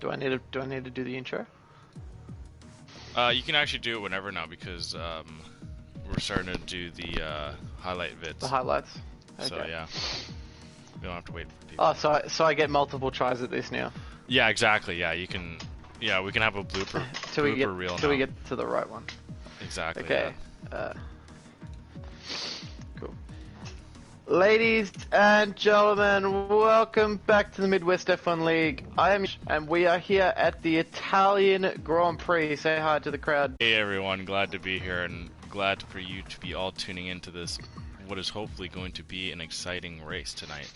Do I need to do the intro? You can actually do it whenever now because we're starting to do the highlight vids. The highlights. Okay. So yeah, we don't have to wait for people. Oh, so I get multiple tries at this now. Yeah, exactly. Yeah, you can. Yeah, we can have a blooper reel till now. we get to the right one. Exactly. Okay. Yeah. Cool. Ladies and gentlemen, welcome back to the Midwest F1 League. And we are here at the Italian Grand Prix. Say hi to the crowd. Hey everyone, glad to be here and glad for you to be all tuning into this, what is hopefully going to be an exciting race tonight.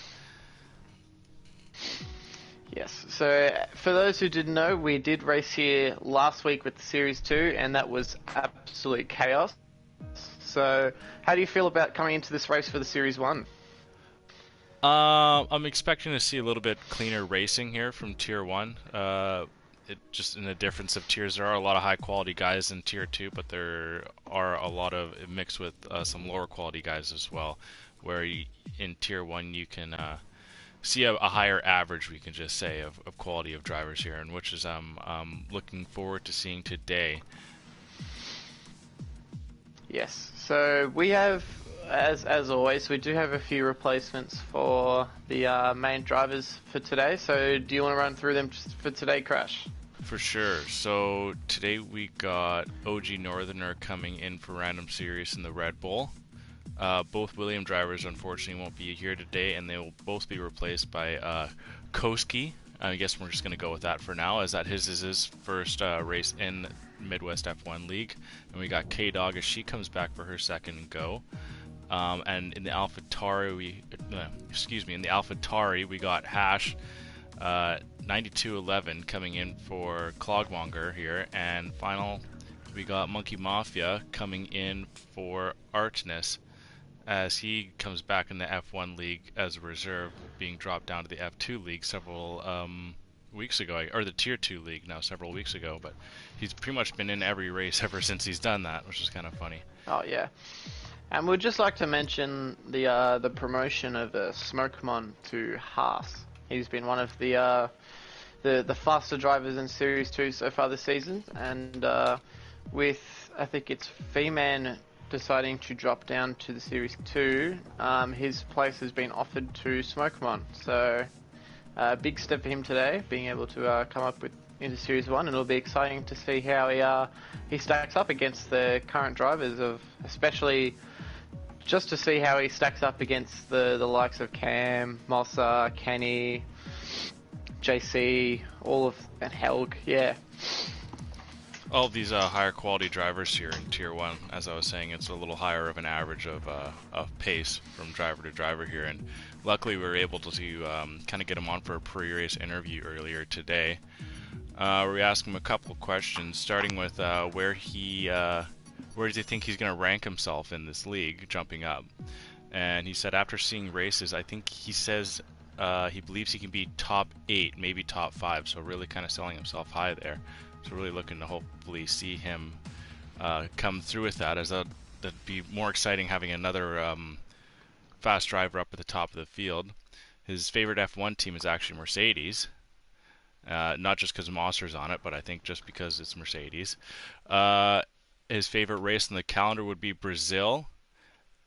Yes, so for those who didn't know, we did race here last week with the Series 2, and that was absolute chaos. So, how do you feel about coming into this race for the Series 1? I'm expecting to see a little bit cleaner racing here from Tier 1. Just in the difference of tiers, there are a lot of high-quality guys in Tier 2, but there are a lot of mixed with some lower-quality guys as well, where in Tier 1 you can see a higher average, we can just say, of quality of drivers here, and which is I'm looking forward to seeing today. Yes, so we have, as always, we do have a few replacements for the main drivers for today. So do you want to run through them just for today, Crash? For sure. So today we got OG Northerner coming in for Random Series in the Red Bull. Both William drivers unfortunately won't be here today, and they will both be replaced by Koski. I guess we're just going to go with that for now, as that is his first race in Midwest F1 League. And we got K-Dog as she comes back for her second go. And in the AlphaTauri, we got Hash 9211 coming in for Clogmonger here, and final we got Monkey Mafia coming in for Artness, as he comes back in the F1 League as a reserve, being dropped down to the F2 League several weeks ago, or the Tier 2 League now several weeks ago, but he's pretty much been in every race ever since he's done that, which is kind of funny. Oh yeah, and we'd just like to mention the promotion of Smokemon to Haas. He's been one of the faster drivers in Series 2 so far this season, and with, I think it's Feeman deciding to drop down to the Series 2, his place has been offered to Smokemon. So, big step for him today, being able to come up into Series 1, and it'll be exciting to see how he stacks up against the current drivers, especially just to see how he stacks up against the likes of Cam, Monza, Kenny, JC, and Helg, yeah. All of these higher quality drivers here in Tier 1, as I was saying, it's a little higher of an average of pace from driver to driver here, and luckily we were able to kind of get him on for a pre-race interview earlier today. We asked him a couple of questions, starting with where does he think he's going to rank himself in this league, jumping up. And he said after seeing races, I think he says he believes he can be top 8, maybe top 5, so really kind of selling himself high there. So really looking to hopefully see him come through with that, as that'd be more exciting having another fast driver up at the top of the field. His favorite F1 team is actually Mercedes. Not just because Monster's on it, but I think just because it's Mercedes. His favorite race on the calendar would be Brazil,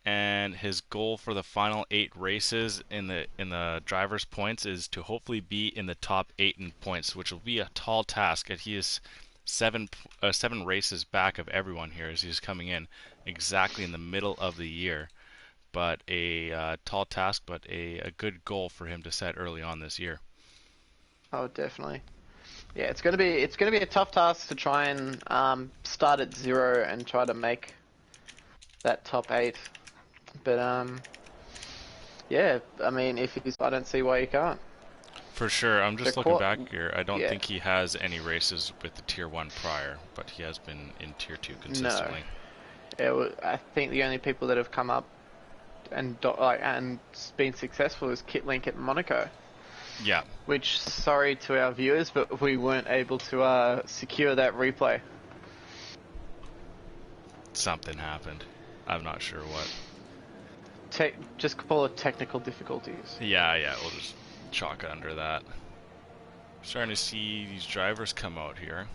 and his goal for the final 8 races in the drivers' points is to hopefully be in the top 8 in points, which will be a tall task. And he is 7 races back of everyone here, as he's coming in exactly in the middle of the year. But a tall task, but a good goal for him to set early on this year. Oh, definitely. Yeah, it's gonna be a tough task to try and start at 0 and try to make that top 8. But yeah, I mean, I don't see why you can't. For sure. I'm just looking back here. I don't think he has any races with the Tier 1 prior, but he has been in Tier 2 consistently. No. I think the only people that have come up and been successful is Kitlink at Monaco. Yeah. Which, sorry to our viewers, but we weren't able to secure that replay. Something happened. I'm not sure what. Just call it technical difficulties. Yeah, we'll just chalk it under that. Starting to see these drivers come out here.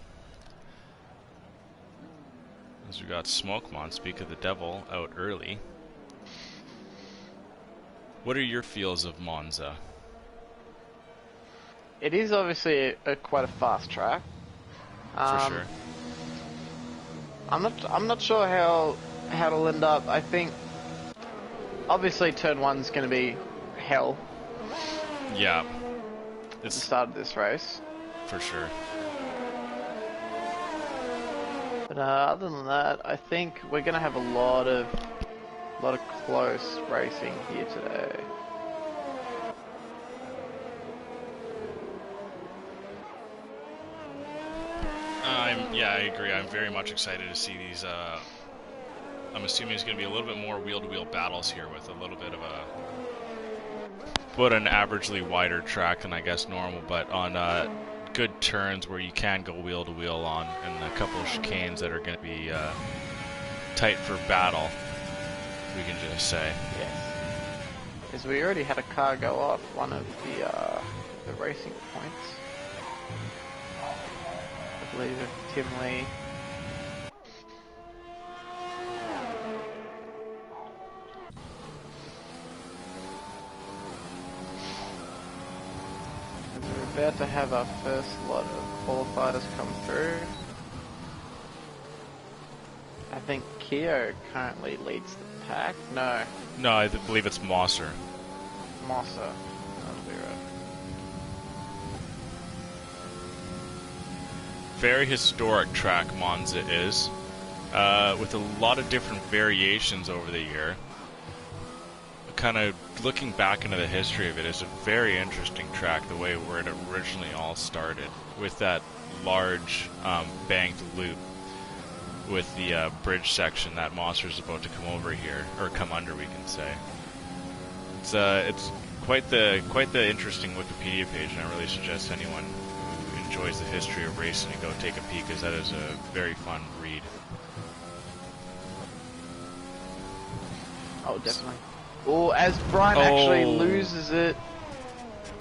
As we got Smokemon, speak of the devil, out early. What are your feels of Monza? It is obviously quite a fast track. For sure. I'm not sure how it'll end up. I think obviously turn one's going to be hell. Yeah. At the start of this race. For sure. But other than that, I think we're going to have a lot of close racing here today. Yeah, I agree. I'm very much excited to see these. I'm assuming it's going to be a little bit more wheel-to-wheel battles here with a little bit of an averagely wider track than I guess normal, but on good turns where you can go wheel-to-wheel on, and a couple of chicanes that are going to be tight for battle, we can just say. Yes. Because we already had a car go off one of the racing points. I believe it's Tim Lee. We're about to have our first lot of qualifiers come through. I think Keogh currently leads the pack. No, I believe it's Mosser. Mossa. That'll be right. Very historic track Monza is, with a lot of different variations over the year. Kind of looking back into the history of it, is a very interesting track, the way where it originally all started, with that large banked loop with the bridge section that Monster's about to come over here, or come under, we can say. It's quite the interesting Wikipedia page, and I really suggest anyone who enjoys the history of racing to go take a peek, because that is a very fun read. Oh, definitely. Oh, as Brian actually loses it.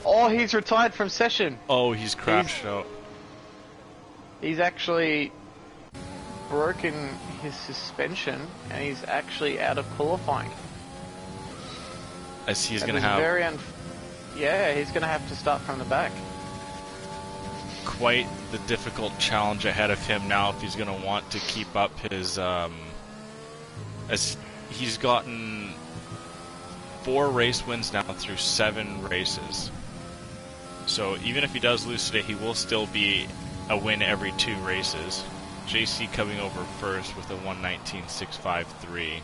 Oh, he's retired from session. Oh, he's crashed out. He's actually broken his suspension, and he's actually out of qualifying. As he's going to have... Yeah, he's going to have to start from the back. Quite the difficult challenge ahead of him now if he's going to want to keep up his... as he's gotten 4 race wins now through 7 races. So even if he does lose today, he will still be a win every 2 races. JC coming over first with a 1:19.653.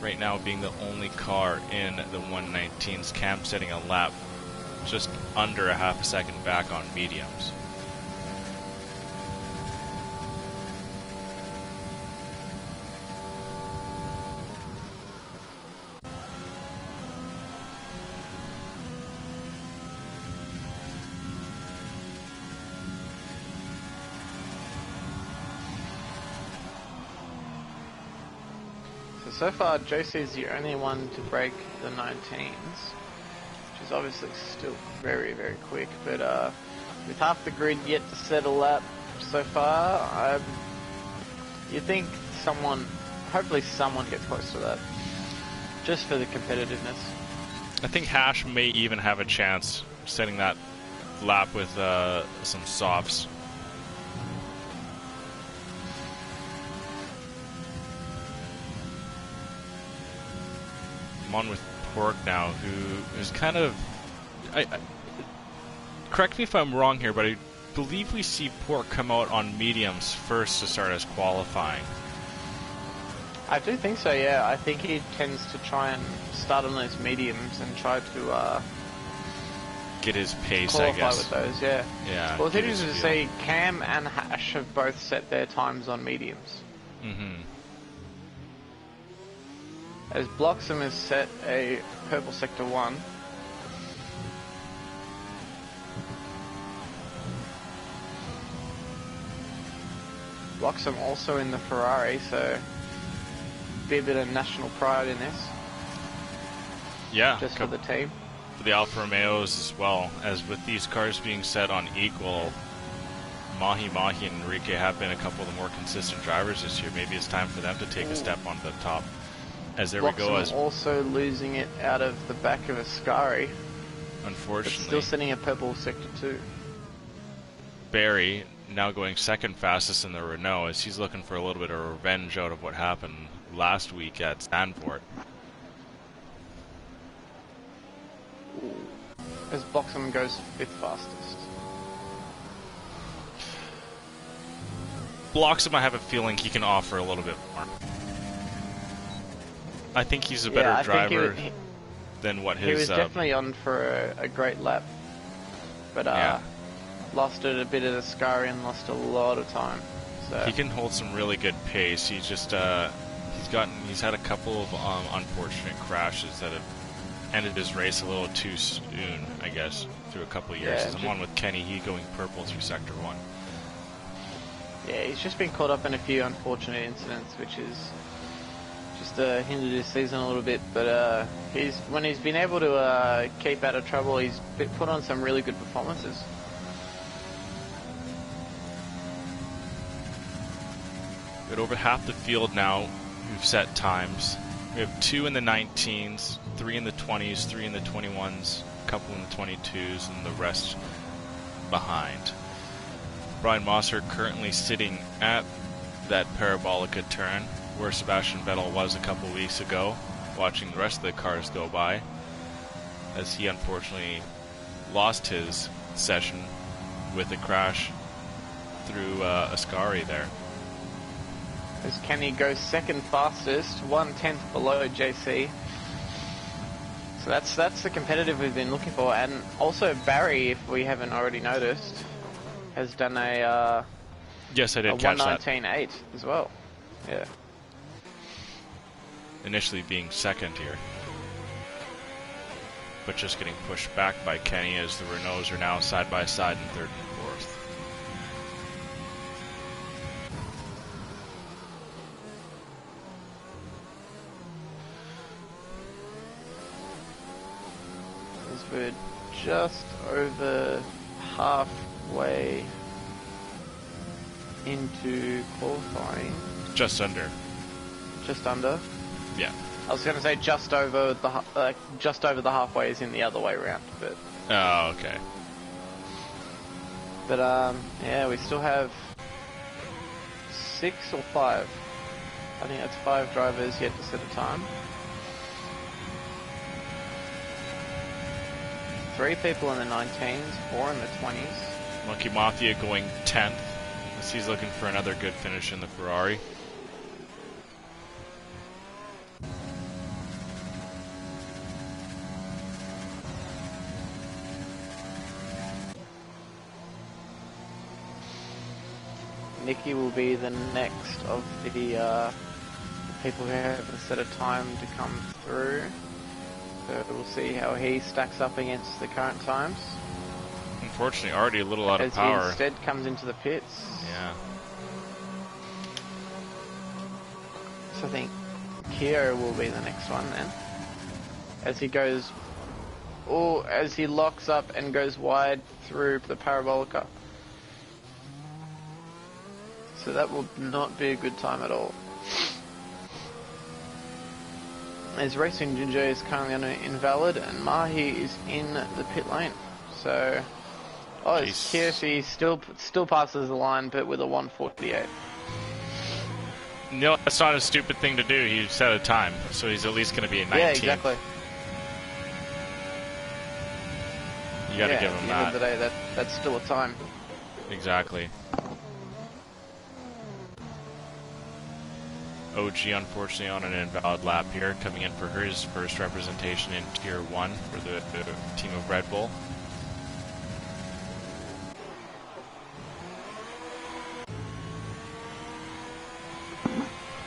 Right now being the only car in the 1:19s. Cam setting a lap just under a half a second back on mediums. So far, JC's the only one to break the 19s, which is obviously still very, very quick, but with half the grid yet to settle up so far, you think hopefully someone gets close to that, just for the competitiveness. I think Hash may even have a chance setting that lap with some softs. I'm on with Pork now, who is kind of... correct me if I'm wrong here, but I believe we see Pork come out on mediums first to start as qualifying. I do think so, yeah. I think he tends to try and start on those mediums and try to get his pace, qualify I guess. With those, yeah. Yeah. Well, it's interesting to see Cam and Hash have both set their times on mediums. Mm-hmm. As Bloxham has set a purple sector 1. Bloxham also in the Ferrari, so be a bit of national pride in this. Yeah. Just for the team. for the Alfa Romeos as well, as with these cars being set on equal, Mahi and Enrique have been a couple of the more consistent drivers this year. Maybe it's time for them to take a step on the top. As there we go, as also losing it out of the back of Ascari. Unfortunately. But still sitting at purple sector 2. Barry now going second fastest in the Renault, as he's looking for a little bit of revenge out of what happened last week at Zandvoort. As Boxham goes 5th fastest. Bloxham, I have a feeling he can offer a little bit more. I think he's a better driver than what his... He was definitely on for a great lap. But lost it a bit at Ascari and lost a lot of time. So he can hold some really good pace. He's just he's had a couple of unfortunate crashes that have ended his race a little too soon, I guess, through a couple of years. I'm on with Kenny, he going purple through sector 1. Yeah, he's just been caught up in a few unfortunate incidents, which is just hindered his season a little bit. But when he's been able to keep out of trouble, he's put on some really good performances. But over half the field now, we've set times. We have 2 in the 19s, 3 in the 20s, 3 in the 21s, a couple in the 22s, and the rest behind. Brian Mosser currently sitting at that Parabolica turn, where Sebastian Vettel was a couple weeks ago, watching the rest of the cars go by, as he unfortunately lost his session with a crash through Ascari there. As Kenny goes second fastest, 1/10 below JC. So that's the competitive we've been looking for. And also Barry, if we haven't already noticed, has done a yes, I did catch that. 1:19.8 as well. Yeah. Initially being second here, but just getting pushed back by Kenny as the Renaults are now side by side in 3rd and 4th. We're just over halfway into qualifying. Just under. Just under? Yeah. I was going to say just over the halfway is in the other way around, but... Oh, okay. But, yeah, we still have 6 or 5. I think that's 5 drivers yet to set a time. 3 people in the 19s, 4 in the 20s. Monkey Mafia going 10th, as he's looking for another good finish in the Ferrari. Nicky will be the next of the people who haven't set a time to come through. So we'll see how he stacks up against the current times. Unfortunately, already a little out of As power. he instead comes into the pits. Yeah. So I think Keo will be the next one then. As he goes, as he locks up and goes wide through the Parabolica. So that will not be a good time at all. As Racing Ginger is currently on an invalid, and Mahi is in the pit lane. So, Kiersey still passes the line, but with a 1:48. No, that's not a stupid thing to do. He set a time, so he's at least going to be a 19. Yeah, exactly. You got to give him that. At the end of the day, that's still a time. Exactly. OG unfortunately on an invalid lap here, coming in for his first representation in Tier 1 for the team of Red Bull.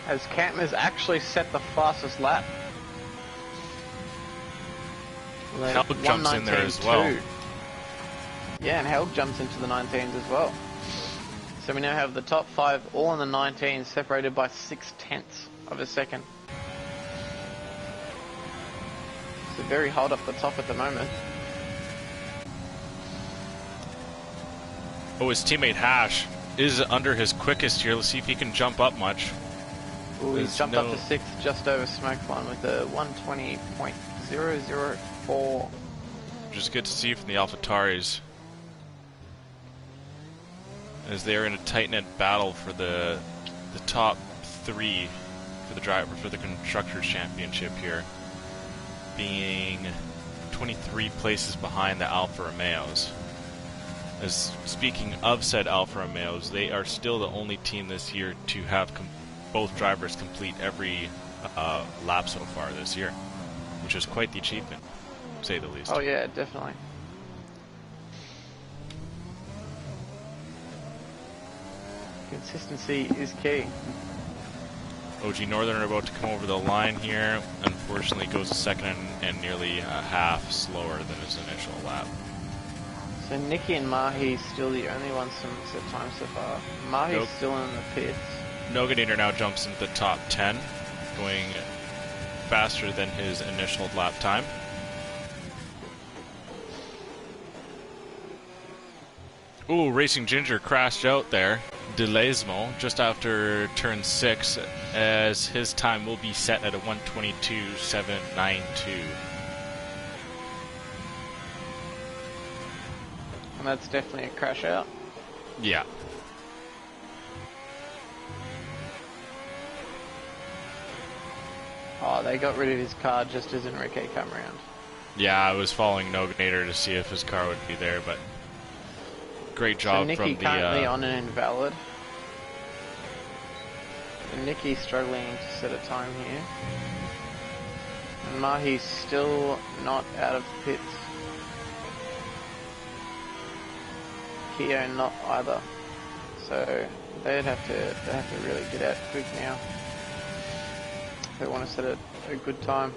As Kampman's actually set the fastest lap. Helg jumps in there as well. Yeah, and Helg jumps into the 19s as well. So we now have the top 5 all in the 19s, separated by 0.6 of a second. It's very hot up the top at the moment. Oh, his teammate Hash is under his quickest here. Let's see if he can jump up much. Ooh, he's jumped up to 6th, just over Smokemon with a 120.004. Which is good to see from the AlphaTauris, as they're in a tight-knit battle for the top 3 for the driver for the Constructors Championship here, being 23 places behind the Alfa Romeos. As speaking of said Alfa Romeos, they are still the only team this year to have both drivers complete every lap so far this year, which is quite the achievement, to say the least. Oh yeah, definitely. Consistency is key. OG Northern are about to come over the line here. Unfortunately, goes a second and nearly a half slower than his initial lap. So Nicky and Mahi still the only ones to set time so far. Mahi's still in the pits. Noganator now jumps into the top 10, going faster than his initial lap time. Ooh, Racing Ginger crashed out there. Delesmo just after turn 6, as his time will be set at a 122.792. And that's definitely a crash out. Yeah. Oh, they got rid of his car just as Enrique came around. Yeah, I was following Noganator to see if his car would be there, but great job so Nicky from the... currently on an invalid. And Nicky's struggling to set a time here. And Mahi's still not out of the pits. Keo not either. So they'd have to really get out quick now. They want to set a good time.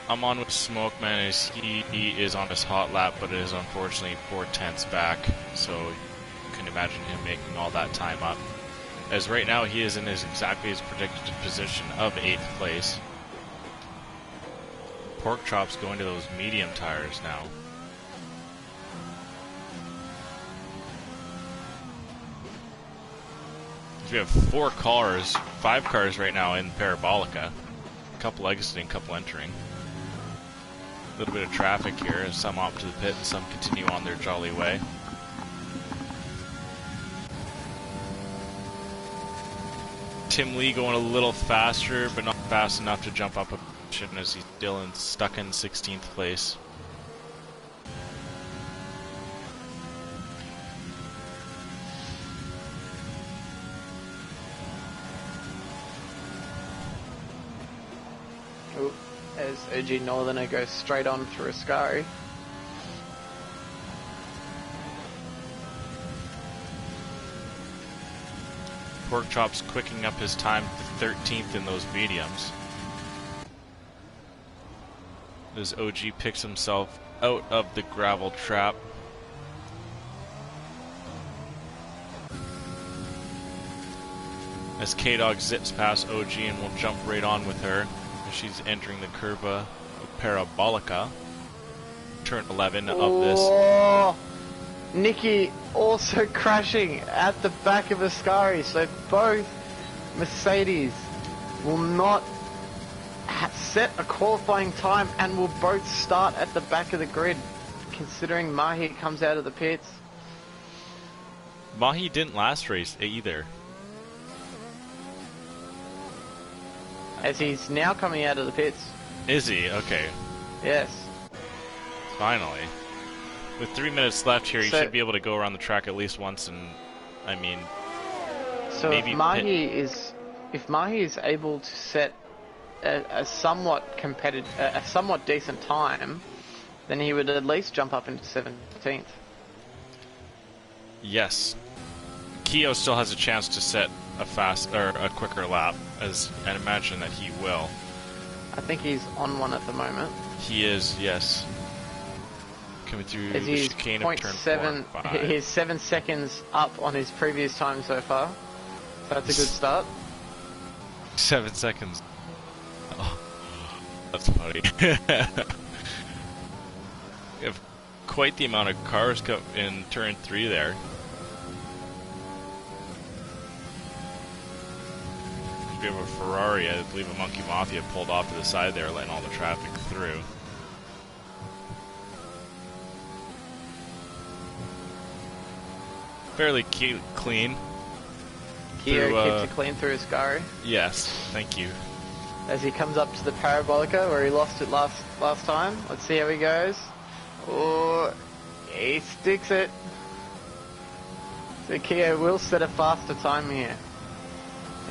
I'm on with Smokeman as he is on his hot lap, but it is unfortunately 4/10 back, so you can imagine him making all that time up. As right now he is in exactly his predicted position of 8th place. Pork Chop's going to those medium tires now. We have 5 cars right now in Parabolica. A couple exiting, couple entering. A little bit of traffic here as some opt to the pit and some continue on their jolly way. Tim Lee going a little faster, but not fast enough to jump up a position as he's still stuck in 16th place. As OG Northerner goes straight on through Ascari. Pork Chop's quicking up his time to 13th in those mediums. As OG picks himself out of the gravel trap. As K-Dog zips past OG and will jump right on with her. She's entering the curva of Parabolica. Turn 11 of this. Nicky also crashing at the back of Ascari, so both Mercedes will not set a qualifying time and will both start at the back of the grid, considering Mahi comes out of the pits. Mahi didn't last race either. As he's now coming out of the pits. Is he? Okay. Yes. Finally. With 3 minutes left here, you should be able to go around the track at least once, and I mean, so maybe if Mahi is able to set a somewhat competitive, a somewhat decent time, then he would at least jump up into 17th. Yes. Keo still has a chance to set a quicker lap, as I imagine that he will. I think he's on one at the moment. He is, yes. Coming through As the chicane of turn 4 and 5. He's 7 seconds up on his previous time so far. So that's a good start. 7 seconds. Oh. That's funny. We have quite the amount of cars in turn 3 there. We have a Ferrari, I believe a Monkey Mafia pulled off to the side there, letting all the traffic through. Fairly clean. Keo keeps it clean through his Scari. Yes, thank you. As he comes up to the Parabolica where he lost it last time. Let's see how he goes. Oh, he sticks it. So Keo will set a faster time here.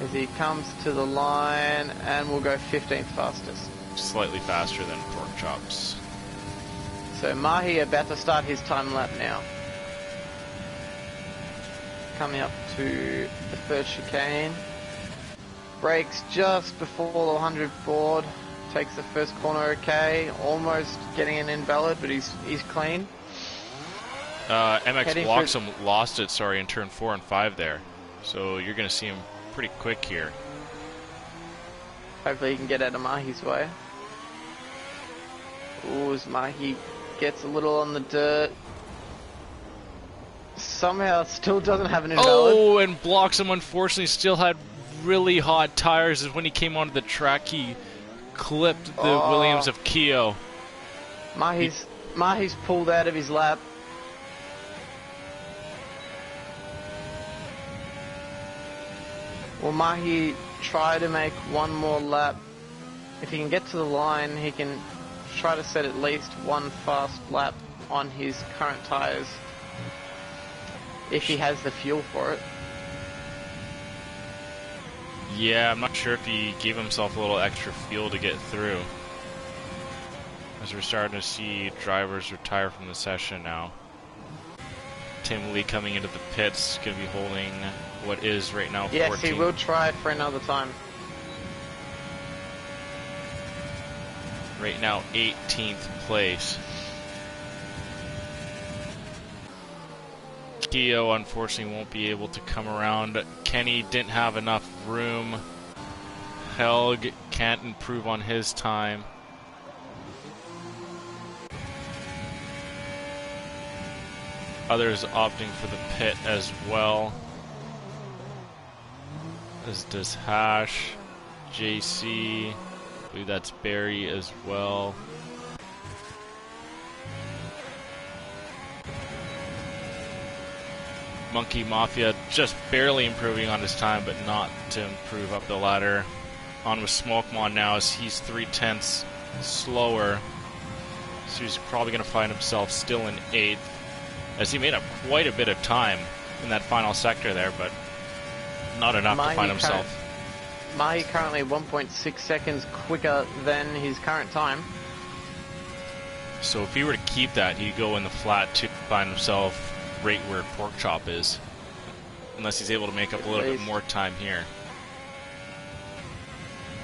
As he comes to the line and will go 15th fastest. Slightly faster than Pork Chops. So Mahi about to start his time lap now. Coming up to the first chicane. Brakes just before the 100 board. Takes the first corner okay. Almost getting an invalid, but he's clean. MX Heading Bloxham lost it, in turn 4 and 5 there. So you're going to see him pretty quick here. Hopefully he can get out of Mahi's way. Ooh, as Mahi gets a little on the dirt. Somehow still doesn't have an invalid. Oh, and Bloxham unfortunately still had really hot tires. As when he came onto the track, he clipped the Williams of Keo. Mahi's pulled out of his lap. Will Mahi try to make one more lap? If he can get to the line, he can try to set at least one fast lap on his current tyres. If he has the fuel for it. Yeah, I'm not sure if he gave himself a little extra fuel to get through. As we're starting to see drivers retire from the session now. Tim Lee coming into the pits, going to be holding what is right now 14th. Yes, he will try for another time. Right now 18th place. Keo unfortunately won't be able to come around. Kenny didn't have enough room. Helg can't improve on his time. Others opting for the pit as well. As does Hash, JC, I believe that's Barry as well. Monkey Mafia just barely improving on his time, but not to improve up the ladder. On with Smokemon now as he's 3/10 slower. So he's probably going to find himself still in 8th. As he made up quite a bit of time in that final sector there, but not enough to find himself. Mahi currently 1.6 seconds quicker than his current time. So if he were to keep that, he'd go in the flat to find himself right where Pork Chop is. Unless he's able to make up a little bit more time here.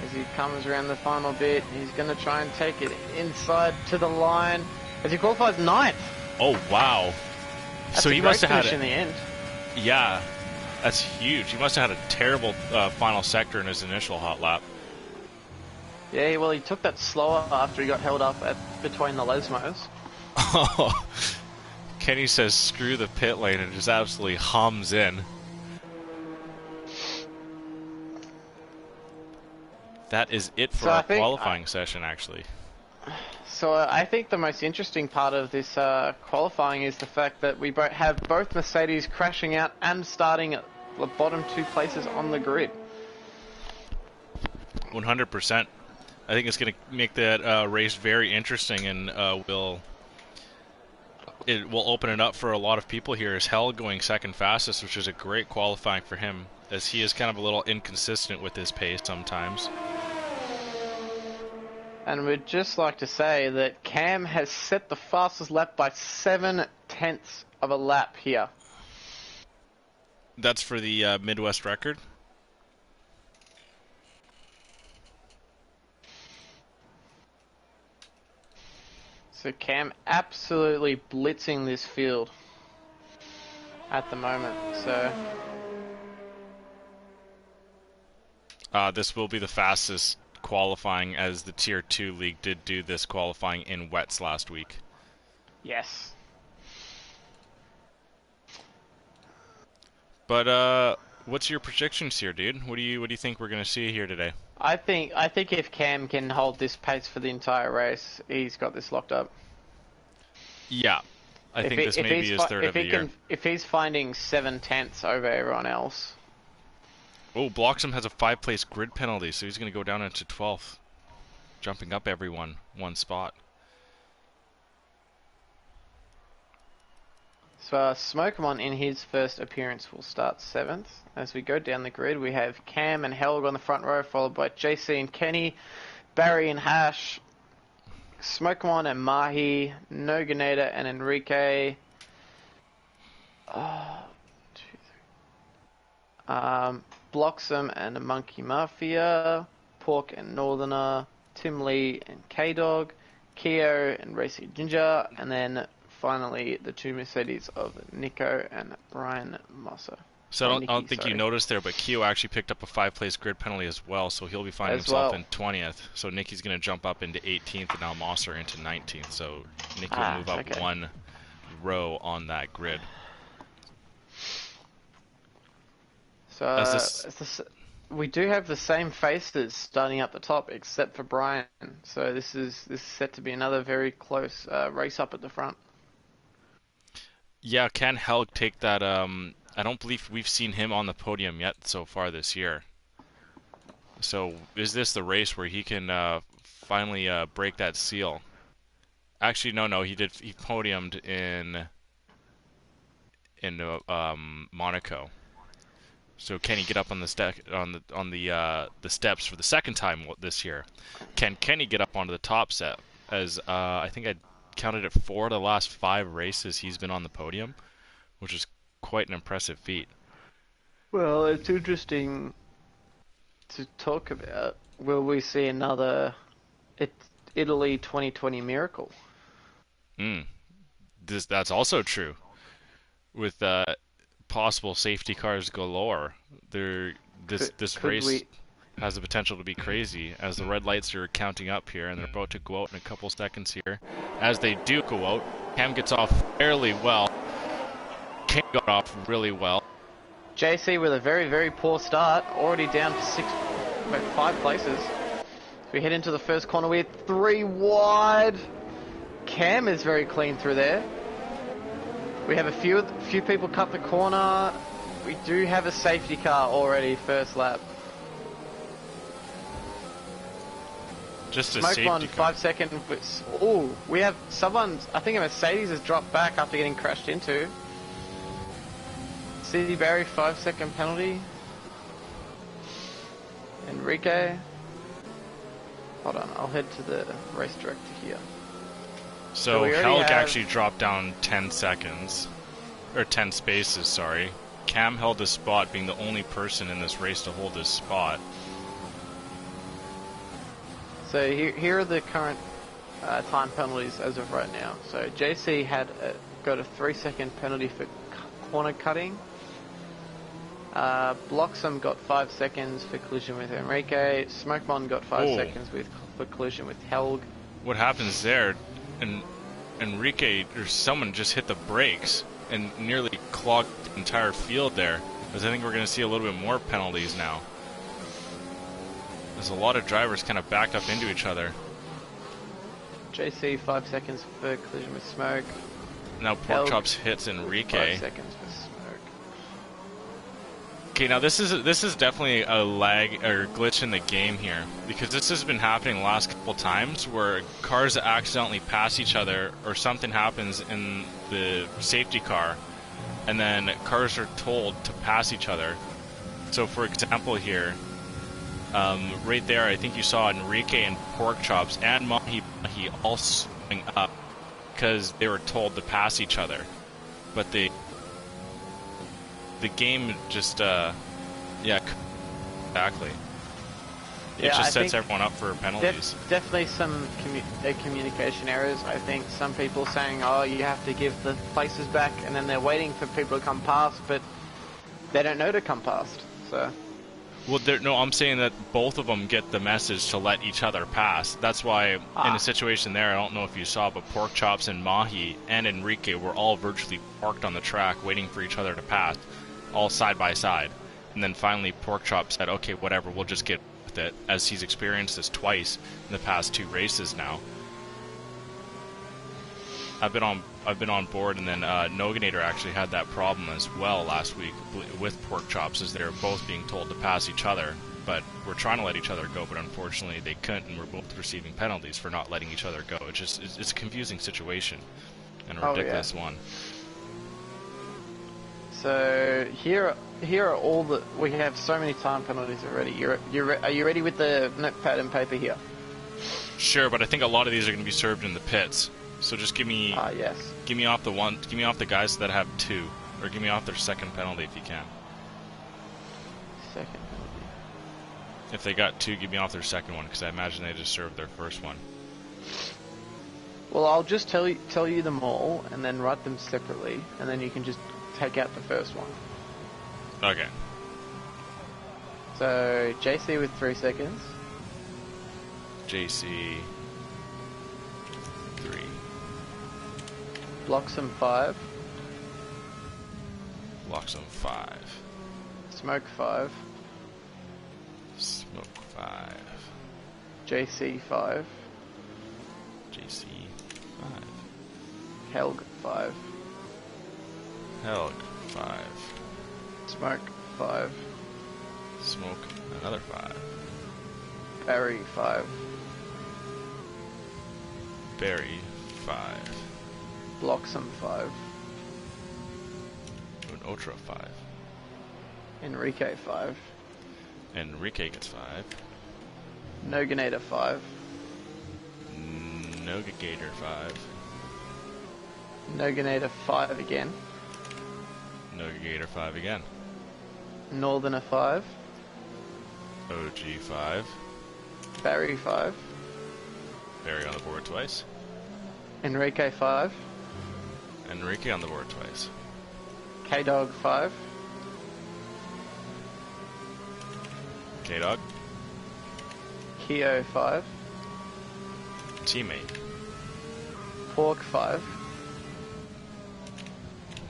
As he comes around the final bit, he's going to try and take it inside to the line. As he qualifies 9th. Oh, wow. That's so he must have had in the end. Yeah, that's huge. He must have had a terrible final sector in his initial hot lap. Yeah, well, he took that slower after he got held up between the Lesmos. Oh, Kenny says screw the pit lane and just absolutely hums in. That is it for our qualifying session, actually. So I think the most interesting part of this qualifying is the fact that we have both Mercedes crashing out and starting at the bottom 2 places on the grid. 100%. I think it's going to make that race very interesting, and it will open it up for a lot of people here. As Hell going second fastest, which is a great qualifying for him, as he is kind of a little inconsistent with his pace sometimes. And we'd just like to say that Cam has set the fastest lap by 7/10 of a lap here. That's for the Midwest record? So Cam absolutely blitzing this field at the moment. So this will be the fastest qualifying, as the Tier 2 league did do this qualifying in wets last week. Yes. But what's your predictions here, dude? What do you think we're gonna see here today? I think if Cam can hold this pace for the entire race, he's got this locked up. Yeah, I think this may be his third of the year. If he's finding 7/10 over everyone else. Oh, Bloxham has a 5-place grid penalty, so he's going to go down into 12th, jumping up everyone one spot. So Smokemon in his first appearance will start 7th. As we go down the grid, we have Cam and Helg on the front row, followed by JC and Kenny, Barry and Hash, Smokemon and Mahi, Noganeda and Enrique. Bloxham and the Monkey Mafia, Pork and Northerner, Tim Lee and K-Dog, Keo and Racy Ginger, and then finally the 2 Mercedes of Nico and Brian Mosser. So I don't think you noticed there, but Keo actually picked up a 5-place grid penalty as well, so he'll be finding himself in 20th. So Nicky's going to jump up into 18th, and now Mosser into 19th. So Nicky will move up one row on that grid. So we do have the same faces starting up the top, except for Brian. So this is set to be another very close race up at the front. Yeah, can Helg take that? I don't believe we've seen him on the podium yet so far this year. So is this the race where he can finally break that seal? Actually, no, he podiumed in Monaco. So can he get up on the steps for the second time this year? Can Kenny get up onto the top set? As I think I counted it 4 of the last 5 races he's been on the podium, which is quite an impressive feat. Well, it's interesting to talk about. Will we see another Italy 2020 miracle? That's also true. With possible safety cars galore, this race has the potential to be crazy, as the red lights are counting up here, and they're about to go out in a couple seconds here. As they do go out, Cam gets off fairly well. King got off really well. JC with a very, very poor start, already down to 5 places. We head into the first corner with 3 wide. Cam is very clean through there. We have a few people cut the corner. We do have a safety car already first lap. Just a Smoke safety on car. 5 seconds. Oh, we have someone. I think a Mercedes has dropped back after getting crashed into. City Barry 5-second penalty. Enrique. Hold on, I'll head to the race director here. So Helg actually dropped down 10 seconds, or 10 spaces, sorry. Cam held this spot, being the only person in this race to hold this spot. So here are the current time penalties as of right now. So JC had got a 3-second penalty for corner cutting. Bloxham got 5 seconds for collision with Enrique. Smokemon got 5 seconds for collision with Helg. What happens there? And Enrique or someone just hit the brakes and nearly clogged the entire field there. Because I think we're going to see a little bit more penalties now. There's a lot of drivers kind of backed up into each other. JC 5 seconds for collision with Smoke. Now Porkchops hits Enrique. 5 seconds for Smoke. Okay, now this is definitely a lag or glitch in the game here, because this has been happening the last couple times where cars accidentally pass each other or something happens in the safety car, and then cars are told to pass each other. So for example here, right there, I think you saw Enrique and Porkchops and Mahi all swing up because they were told to pass each other, but the game just yeah, exactly. It just sets everyone up for penalties. Definitely some communication errors. I think some people saying, "Oh, you have to give the places back," and then they're waiting for people to come past, but they don't know to come past. So Well, no, I'm saying that both of them get the message to let each other pass. That's why in the situation there, I don't know if you saw, but Pork Chops and Mahi and Enrique were all virtually parked on the track waiting for each other to pass, all side by side. And then finally Pork Chop said, okay, whatever, we'll just get with it, as he's experienced this twice in the past 2 races now. I've been on board, and then Noganator actually had that problem as well last week with Pork Chops, as they were both being told to pass each other, but we're trying to let each other go, but unfortunately they couldn't, and we're both receiving penalties for not letting each other go. It's a confusing situation and a ridiculous one. So here are all the, we have so many time penalties already. Are you ready with the notepad and paper here? Sure, but I think a lot of these are going to be served in the pits. So just give me give me off the guys that have 2, or give me off their second penalty if you can. Second penalty. If they got 2, give me off their second one, because I imagine they just served their first one. Well, I'll just tell you them all, and then write them separately, and then you can just take out the first one. Okay. So JC with 3 seconds. JC 3. Bloxham 5. Bloxham 5. Smoke 5. Smoke 5. JC 5. JC 5. Helg 5. Helg 5. Smoke 5. Smoke another 5. Barry 5. Barry 5. Bloxham 5. An Ultra 5. Enrique 5. Enrique gets 5. Noganator 5. Nogagator 5. Noganator 5 again. Nogagator 5 again. Northerner 5. OG 5. Barry 5. Barry on the board twice. Enrique 5. Enrique on the board twice. K-Dog 5. K-Dog. Keo 5. Teammate. Pork 5.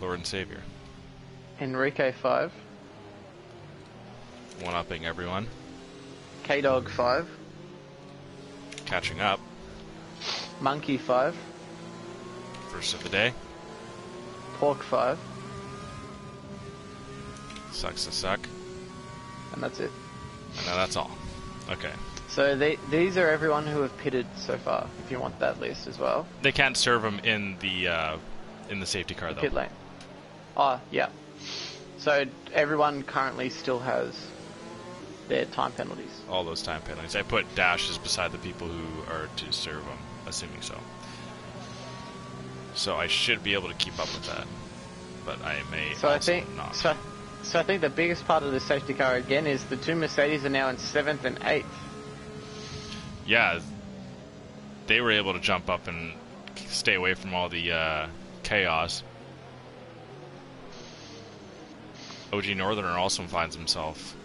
Lord and Savior. Enrique 5. One-upping everyone. K-Dog 5. Catching up. Monkey 5. First of the day. Pork 5. Sucks to suck. And that's it. And now that's all. Okay. So these are everyone who have pitted so far, if you want that list as well. They can't serve them in the safety car, though. Pit lane. Oh, yeah. So everyone currently still has their time penalties. All those time penalties. I put dashes beside the people who are to serve them, assuming so. So I should be able to keep up with that, but I may not. So I think the biggest part of the safety car again is the 2 Mercedes are now in 7th and 8th. Yeah, they were able to jump up and stay away from all the chaos. OG Northerner also finds himself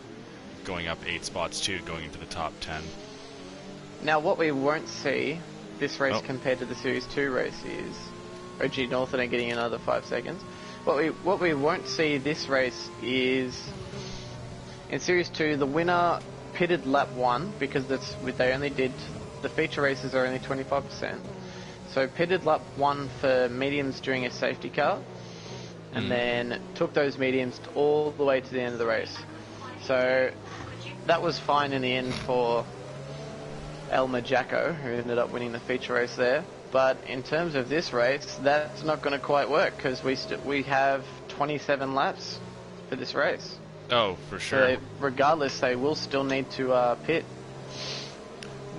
going up 8 spots too, going into the top 10. Now what we won't see this race compared to the Series 2 race is OG Northerner getting another 5 seconds. What we won't see this race is in Series 2 the winner pitted lap 1 because they only did the feature races are only 25%. So pitted lap 1 for mediums during a safety car, and then took those mediums all the way to the end of the race. So that was fine in the end for Elmer Jacko, who ended up winning the feature race there. But in terms of this race, that's not going to quite work because we have 27 laps for this race. Oh, for sure. So regardless, they will still need to pit.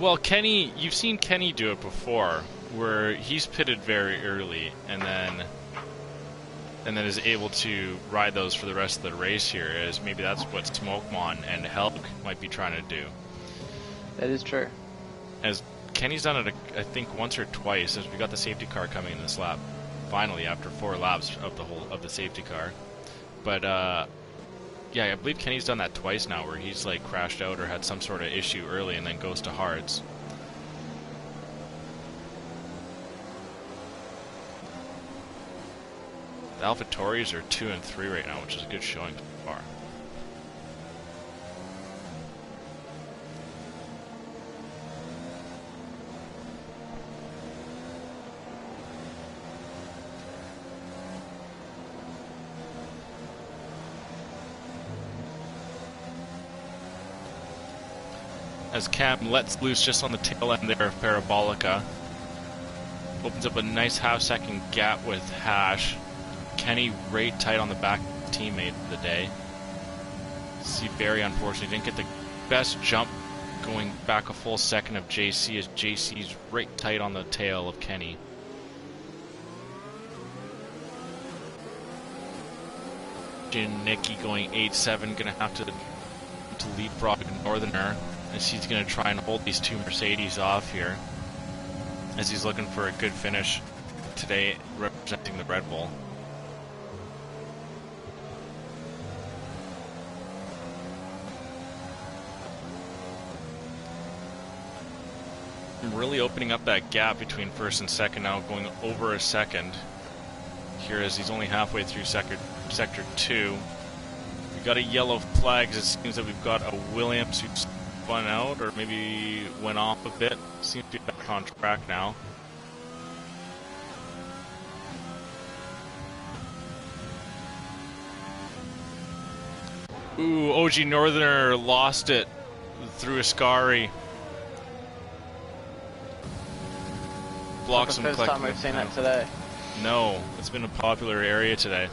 Well, Kenny, you've seen Kenny do it before, where he's pitted very early and then is able to ride those for the rest of the race here, as maybe that's what Smokemon and Helk might be trying to do. That is true. As Kenny's done it, I think, once or twice, as we got the safety car coming in this lap, finally, after 4 laps of the safety car. But Yeah, I believe Kenny's done that twice now, where he's like crashed out or had some sort of issue early and then goes to hards. The AlphaTauris are 2 and 3 right now, which is a good showing so far. As Cam lets loose just on the tail end there of Parabolica. Opens up a nice half-second gap with Hash. Kenny right tight on the back teammate of the day. See, Barry unfortunately didn't get the best jump, going back a full second of JC, as JC's right tight on the tail of Kenny. Nicky going 8-7, gonna have to leapfrog Northerner, as he's gonna try and hold these two Mercedes off here, as he's looking for a good finish today, representing the Red Bull. Really opening up that gap between first and second now, going over a second here, as he's only halfway through sector 2. We got a yellow flag. It seems that we've got a Williams who spun out, or maybe went off a bit. Seems to be back on track now. Ooh, OG Northerner lost it through Ascari. Blocks him. First time we've seen that today. No, it's been a popular area today.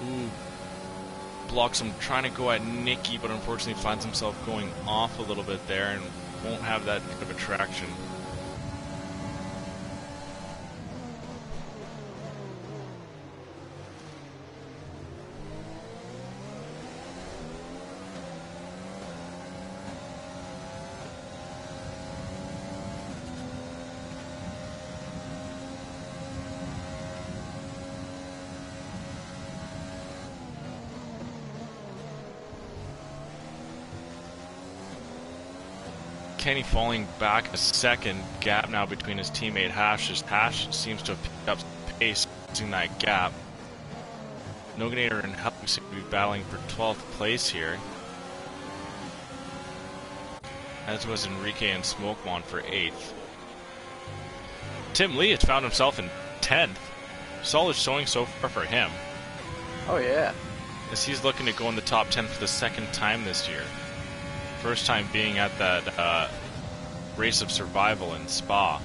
Ooh, blocks him, trying to go at Nicky, but unfortunately finds himself going off a little bit there and won't have that kind of attraction. Kenny falling back a second, gap now between his teammate Hash, as Hash seems to have picked up pace using that gap. Noganator and Help seem to be battling for 12th place here, as was Enrique and Smokemon for 8th. Tim Lee has found himself in 10th. Solid showing so far for him. Oh yeah. As he's looking to go in the top 10 for the second time this year. First time being at that race of survival in Spa.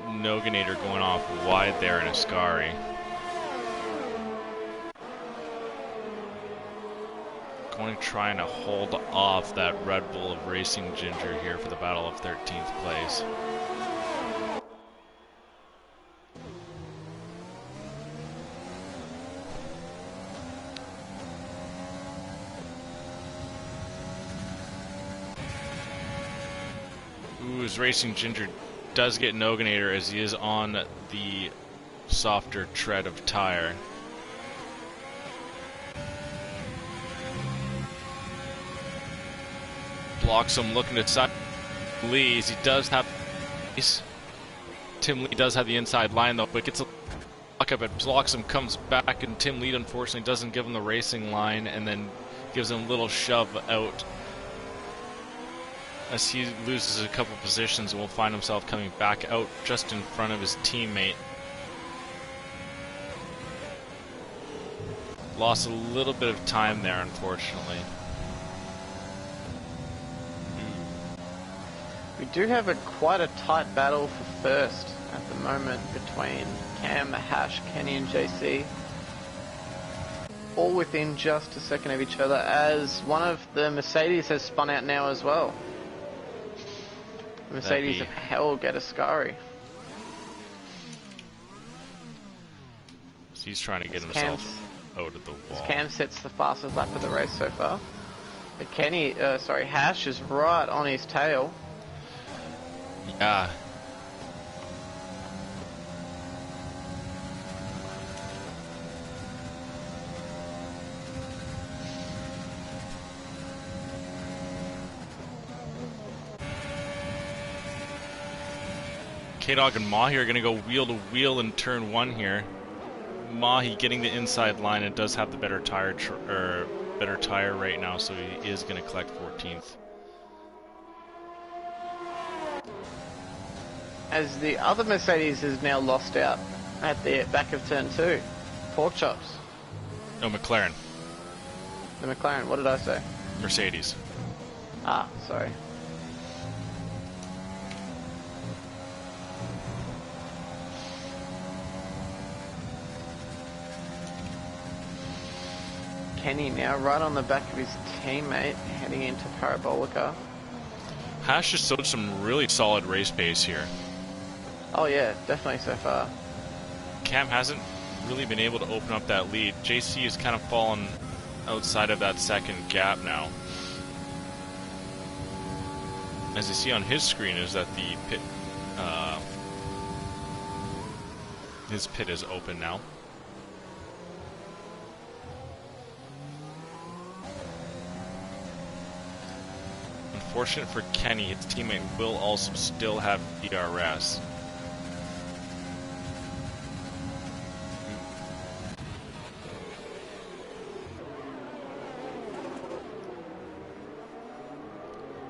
Noganator going off wide there in Ascari. Going to try to hold off that Red Bull of Racing Ginger here for the battle of 13th place. Ooh, as Racing Ginger does get Noganator, as he is on the softer tread of tire. Blocks him, looking at side Lee, as he does have. Tim Lee does have the inside line though, but gets a lock up, it blocks him, comes back, and Tim Lee unfortunately doesn't give him the racing line, and then gives him a little shove out, as he loses a couple positions and will find himself coming back out just in front of his teammate. Lost a little bit of time there, unfortunately. We do have quite a tight battle for first at the moment between Cam, Hash, Kenny and JC. All within just a second of each other, as one of the Mercedes has spun out now as well. The Mercedes of hell get Ascari. So he's trying to get himself out of the wall. Cam sets the fastest lap of the race so far. Hash is right on his tail. Yeah. K-Dog and Mahi are going to go wheel to wheel in turn 1 here. Mahi getting the inside line and does have the better tire right now, so he is going to collect 14th. As the other Mercedes is now lost out at the back of turn 2. Pork chops. No, McLaren. The McLaren, what did I say? Mercedes. Ah, sorry. Kenny now right on the back of his teammate, heading into Parabolica. Hash just showed some really solid race pace here. Oh yeah, definitely so far. Cam hasn't really been able to open up that lead. JC has kind of fallen outside of that second gap now. As you see on his screen is that the pit, his pit is open now. Unfortunate for Kenny, his teammate will also still have DRS.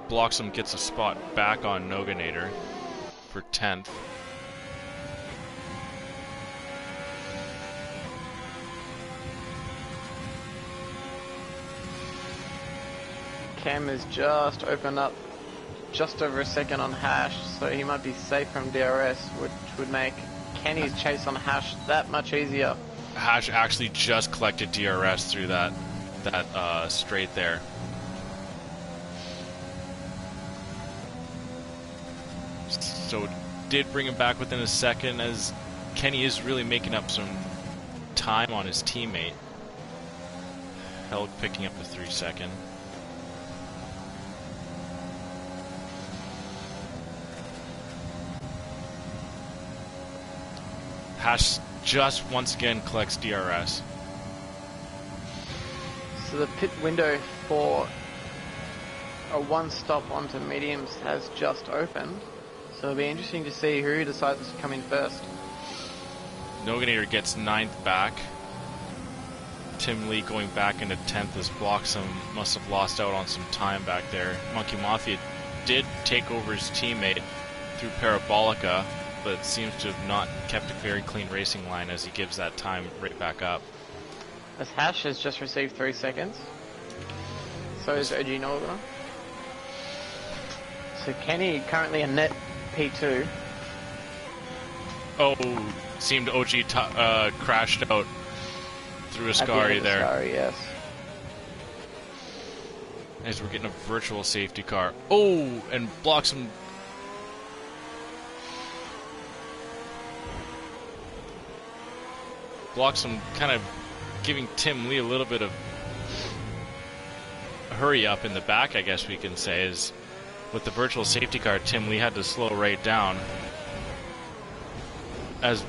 Bloxham gets a spot back on Noganator for 10th. Cam has just opened up just over a second on Hash, so he might be safe from DRS, which would make Kenny's chase on Hash that much easier. Hash actually just collected DRS through that straight there. So it did bring him back within a second, as Kenny is really making up some time on his teammate. Held picking up the 3-second. Hash just once again collects DRS. So the pit window for a one stop onto mediums has just opened. So it'll be interesting to see who decides to come in first. Noganator gets 9th back. Tim Lee going back into 10th as Bloxham must have lost out on some time back there. Monkey Mafia did take over his teammate through Parabolica, but seems to have not kept a very clean racing line as he gives that time right back up. As Hash has just received 3 seconds. So is OG Norga. So Kenny currently a net P2. Oh, seemed OG crashed out through a Ascari there. Ascari, yes. As we're getting a virtual safety car. Oh, and Bloxham. Bloxham kind of giving Tim Lee a little bit of a hurry up in the back, I guess we can say, is with the virtual safety car, Tim Lee had to slow right down. As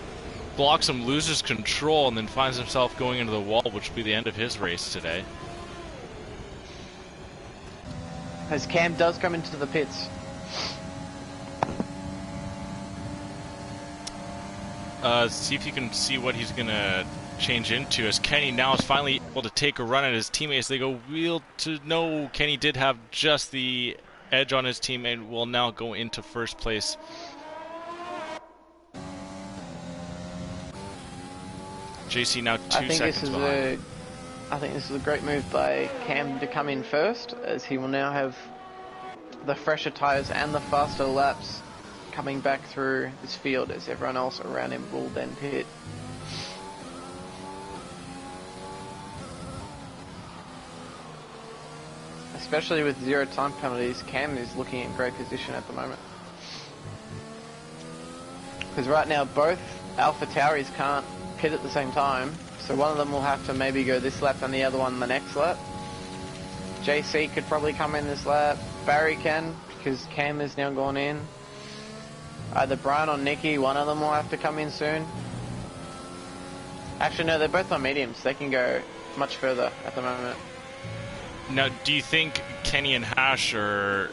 Bloxham loses control and then finds himself going into the wall, which will be the end of his race today. As Cam does come into the pits. See if you can see what he's going to change into, as Kenny now is finally able to take a run at his teammates. They go wheel to no. Kenny did have just the edge on his teammate, will now go into first place. JC now 2 seconds behind. I think this is a great move by Cam to come in first, as he will now have the fresher tyres and the faster laps coming back through this field, as everyone else around him will then pit. Especially with 0 time penalties, Cam is looking in great position at the moment. Because right now both Alpha Tauris can't pit at the same time, so one of them will have to maybe go this lap and the other one the next lap. JC could probably come in this lap. Barry can, because Cam has now gone in. Either Brian or Nicky, one of them will have to come in soon. Actually, no, they're both on mediums. They can go much further at the moment. Now, do you think Kenny and Hash are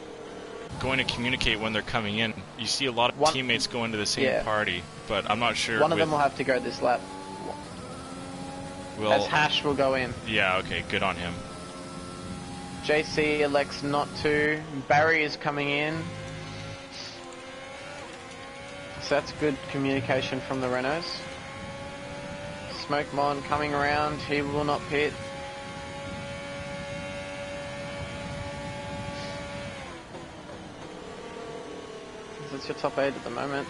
going to communicate when they're coming in? You see a lot of teammates go into the same party, but I'm not sure. One of them will have to go this lap. As Hash will go in. Yeah, okay, good on him. JC elects not to. Barry is coming in. So that's good communication from the Renaults. Smokemon coming around. He will not pit. That's your top 8 at the moment.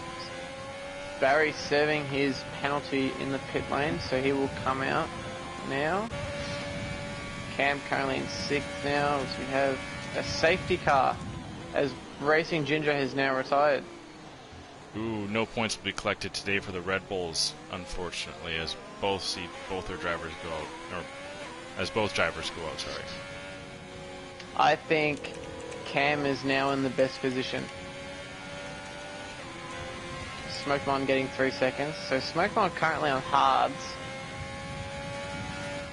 Barry serving his penalty in the pit lane, so he will come out now. Cam currently in 6th now, as we have a safety car, as Racing Ginger has now retired. Ooh, no points will be collected today for the Red Bulls, unfortunately, as both their drivers go out, or as both drivers go out, sorry. I think Cam is now in the best position. Smokemon getting 3 seconds. So Smokemon currently on hards.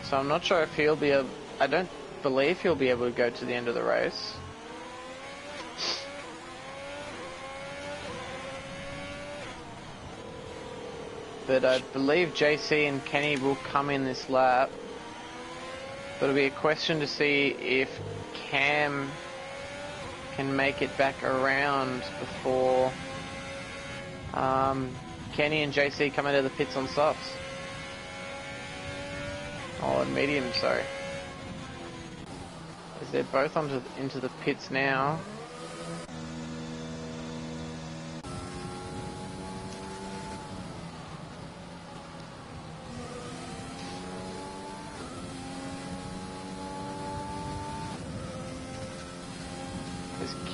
So I'm not sure if he'll be able... I don't believe he'll be able to go to the end of the race. But I believe JC and Kenny will come in this lap. But it'll be a question to see if Cam can make it back around before Kenny and JC come into the pits on softs. Oh, and medium, sorry. As they're both into the pits now.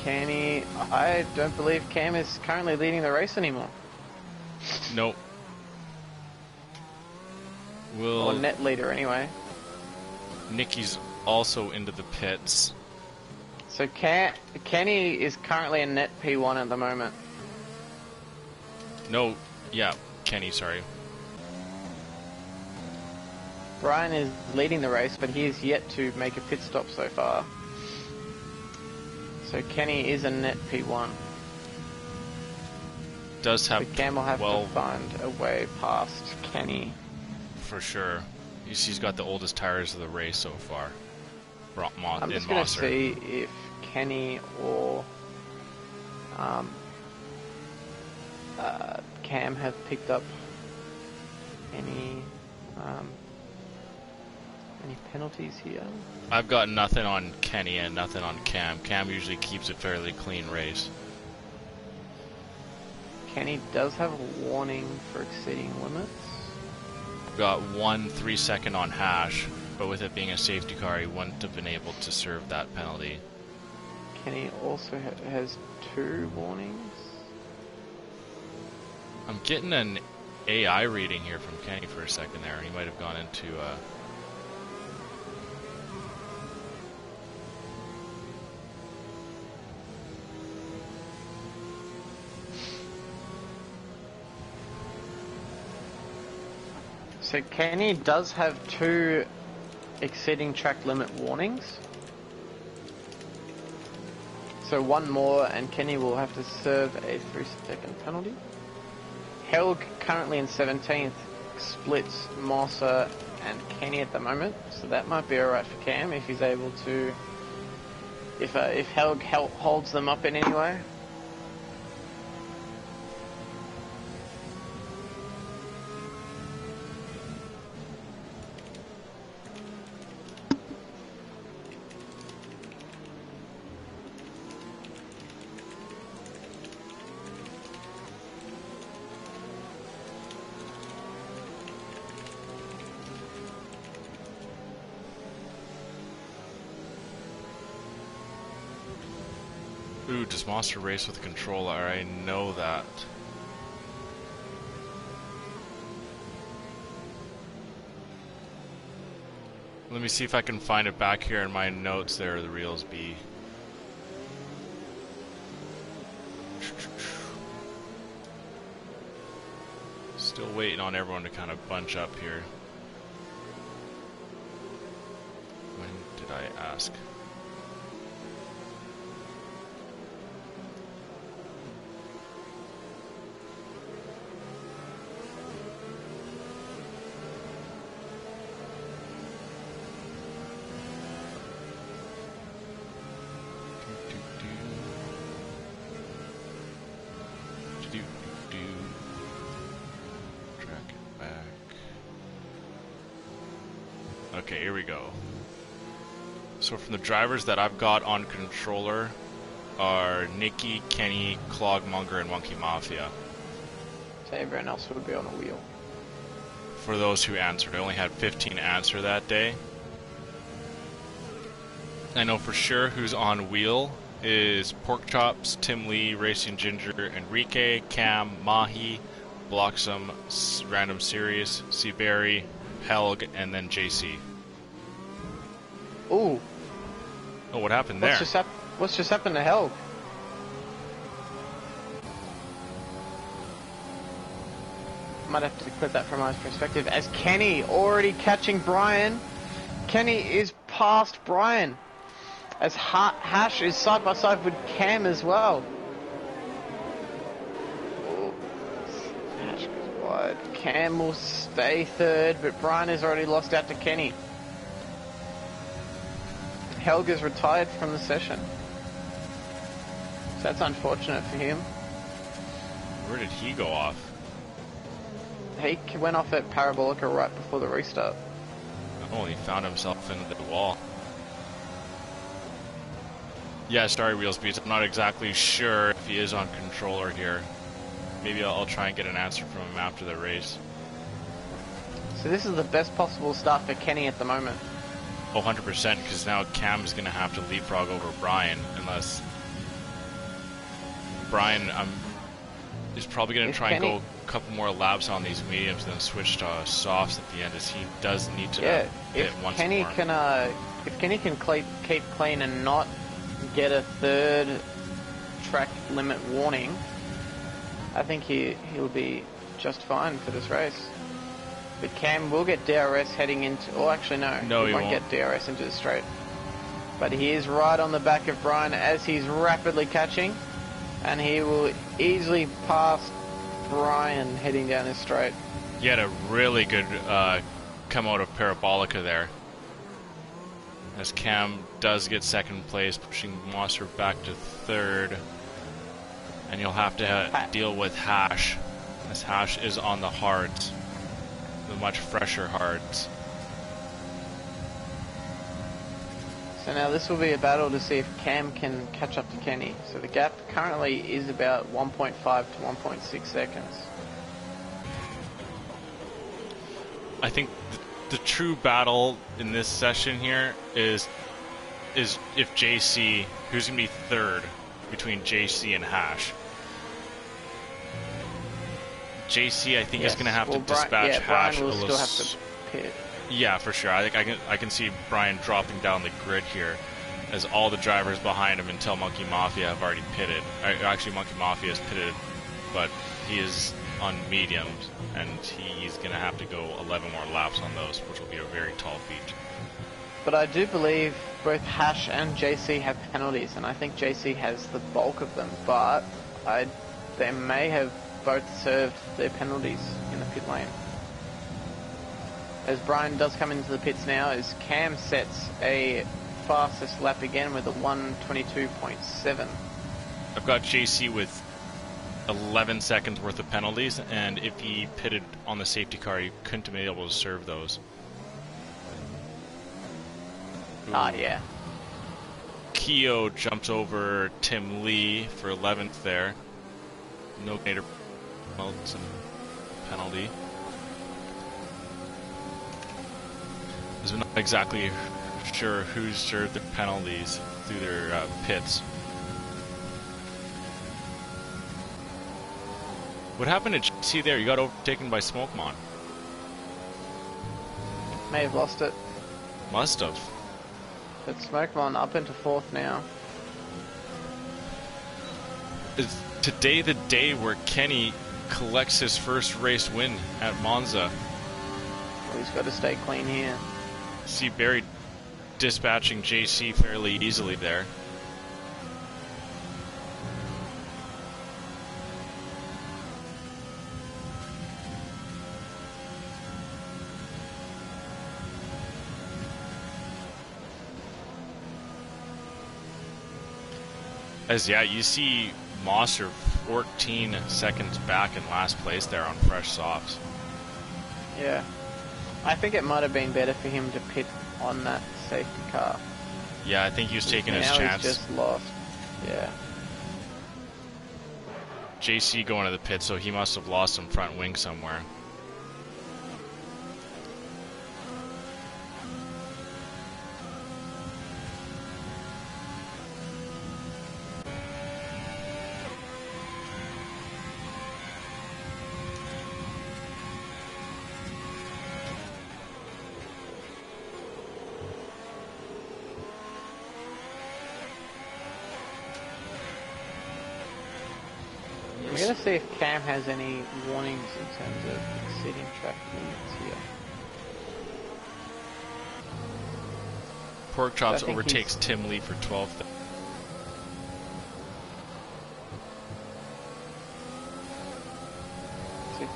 Kenny, I don't believe Cam is currently leading the race anymore. Nope. Or net leader anyway. Nicky's also into the pits. So Kenny is currently a net P1 at the moment. No, yeah, Kenny, sorry. Brian is leading the race, but he is yet to make a pit stop so far. So Kenny is a net P1. Does have but Cam will have to find a way past Kenny. For sure. He's got the oldest tires of the race so far. I'm just going to see if Kenny or Cam have picked up any penalties here. I've got nothing on Kenny and nothing on Cam. Cam usually keeps a fairly clean race. Kenny does have a warning for exceeding limits. Got 1 3-second on Hash, but with it being a safety car, he wouldn't have been able to serve that penalty. Kenny also has 2 warnings. I'm getting an AI reading here from Kenny for a second there, and he might have gone into So Kenny does have 2 exceeding track limit warnings. So 1 more and Kenny will have to serve a 3-second penalty. Helg currently in 17th, splits Mossa and Kenny at the moment. So that might be alright for Cam if he's able to... If Helg holds them up in any way. Ooh, does Monster race with a controller? I know that. Let me see if I can find it back here in my notes there, the reels B. Still waiting on everyone to kind of bunch up here. When did I ask? Okay, here we go. So from the drivers that I've got on controller are Nikki, Kenny, Clogmonger, and Monkey Mafia. So everyone else would be on a wheel. For those who answered, I only had 15 answer that day. I know for sure who's on wheel is Pork Chops, Tim Lee, Racing Ginger, Enrique, Cam, Mahi, Bloxam, Random Series, Seaberry, Helg, and then JC. Ooh. Oh, what happened there? What's just happened to Helg? Might have to clip that from my perspective. As Kenny already catching Brian. Kenny is past Brian. As Hash is side by side with Cam as well. Ooh. Hash goes wide. Cam will stay third, but Brian has already lost out to Kenny. Helga's retired from the session. So that's unfortunate for him. Where did he go off? He went off at Parabolica right before the restart. Oh, he found himself into the wall. Yeah, sorry, Wheels Beats. I'm not exactly sure if he is on controller here. Maybe I'll try and get an answer from him after the race. So this is the best possible start for Kenny at the moment. Oh, 100%, because now Cam is going to have to leapfrog over Brian, unless Brian is probably going to try and go a couple more laps on these mediums and then switch to softs at the end, as he does need to hit once more. If Kenny can keep clean and not get a third track limit warning, I think he'll be just fine for this race. But Cam will get DRS heading into... Oh, actually, no. He won't get DRS into the straight. But he is right on the back of Brian as he's rapidly catching. And he will easily pass Brian heading down his straight. He had a really good come out of Parabolica there. As Cam does get second place, pushing Monster back to third. And you'll have to deal with Hash, as Hash is on the hards. The much fresher hards. So now this will be a battle to see if Cam can catch up to Kenny. So the gap currently is about 1.5 to 1.6 seconds. I think the true battle in this session here is if JC, who's going to be third between JC and Hash. JC, I think, is going to have to dispatch Hash. Brian will still have to pit. Yeah, for sure. I think I can see Brian dropping down the grid here, as all the drivers behind him until Monkey Mafia have already pitted. Actually, Monkey Mafia is pitted, but he is on mediums, and he's going to have to go 11 more laps on those, which will be a very tall feat. But I do believe both Hash and JC have penalties, and I think JC has the bulk of them, but they may have both served their penalties in the pit lane. As Brian does come into the pits now, as Cam sets a fastest lap again with a 1:22.7. I've got JC with 11 seconds worth of penalties, and if he pitted on the safety car, he couldn't have been able to serve those. Yeah. Keo jumps over Tim Lee for 11th there. No Gator penalty. I'm not exactly sure who's served the penalties through their pits. What happened to JC there? You got overtaken by Smokemon. May have lost it. Must have. But Smokemon up into 4th now. Is today the day where Kenny collects his first race win at Monza? Well, he's got to stay clean here. See Barry dispatching JC fairly easily there. As yeah, you see Mosser 14 seconds back in last place there on fresh softs. Yeah. I think it might have been better for him to pit on that safety car. Yeah, I think he was taking his now chance. He's just lost. Yeah. JC going to the pit, so he must have lost some front wing somewhere. We're going to see if Cam has any warnings in terms of exceeding track limits here. Pork Chops overtakes Tim Lee for 12th. So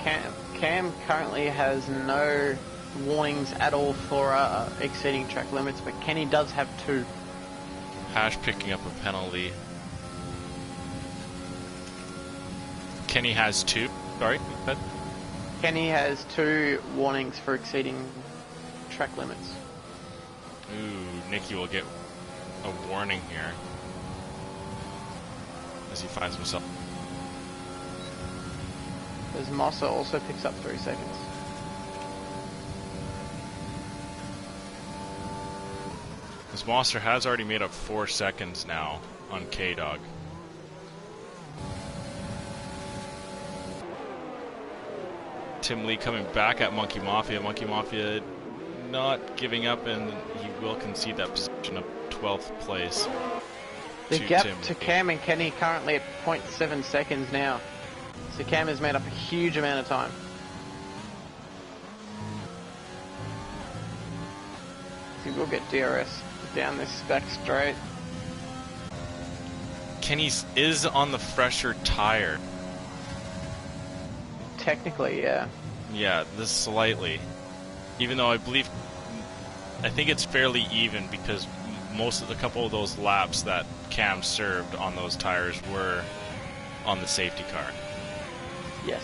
Cam currently has no warnings at all for exceeding track limits, but Kenny does have 2. Hash picking up a penalty. Kenny has 2. Sorry, but Kenny has 2 warnings for exceeding track limits. ooh, Nicky will get a warning here as he finds himself. As Mossa also picks up 3 seconds. This monster has already made up 4 seconds now on K-Dog. Tim Lee coming back at Monkey Mafia. Monkey Mafia not giving up, and he will concede that position of 12th place. The gap Tim to Lee. Cam and Kenny currently at 0.7 seconds now. So Cam has made up a huge amount of time. He will get DRS down this back straight. Kenny is on the fresher tire. Technically, yeah. Yeah, this slightly. Even though I think it's fairly even because a couple of those laps that Cam served on those tires were on the safety car. Yes.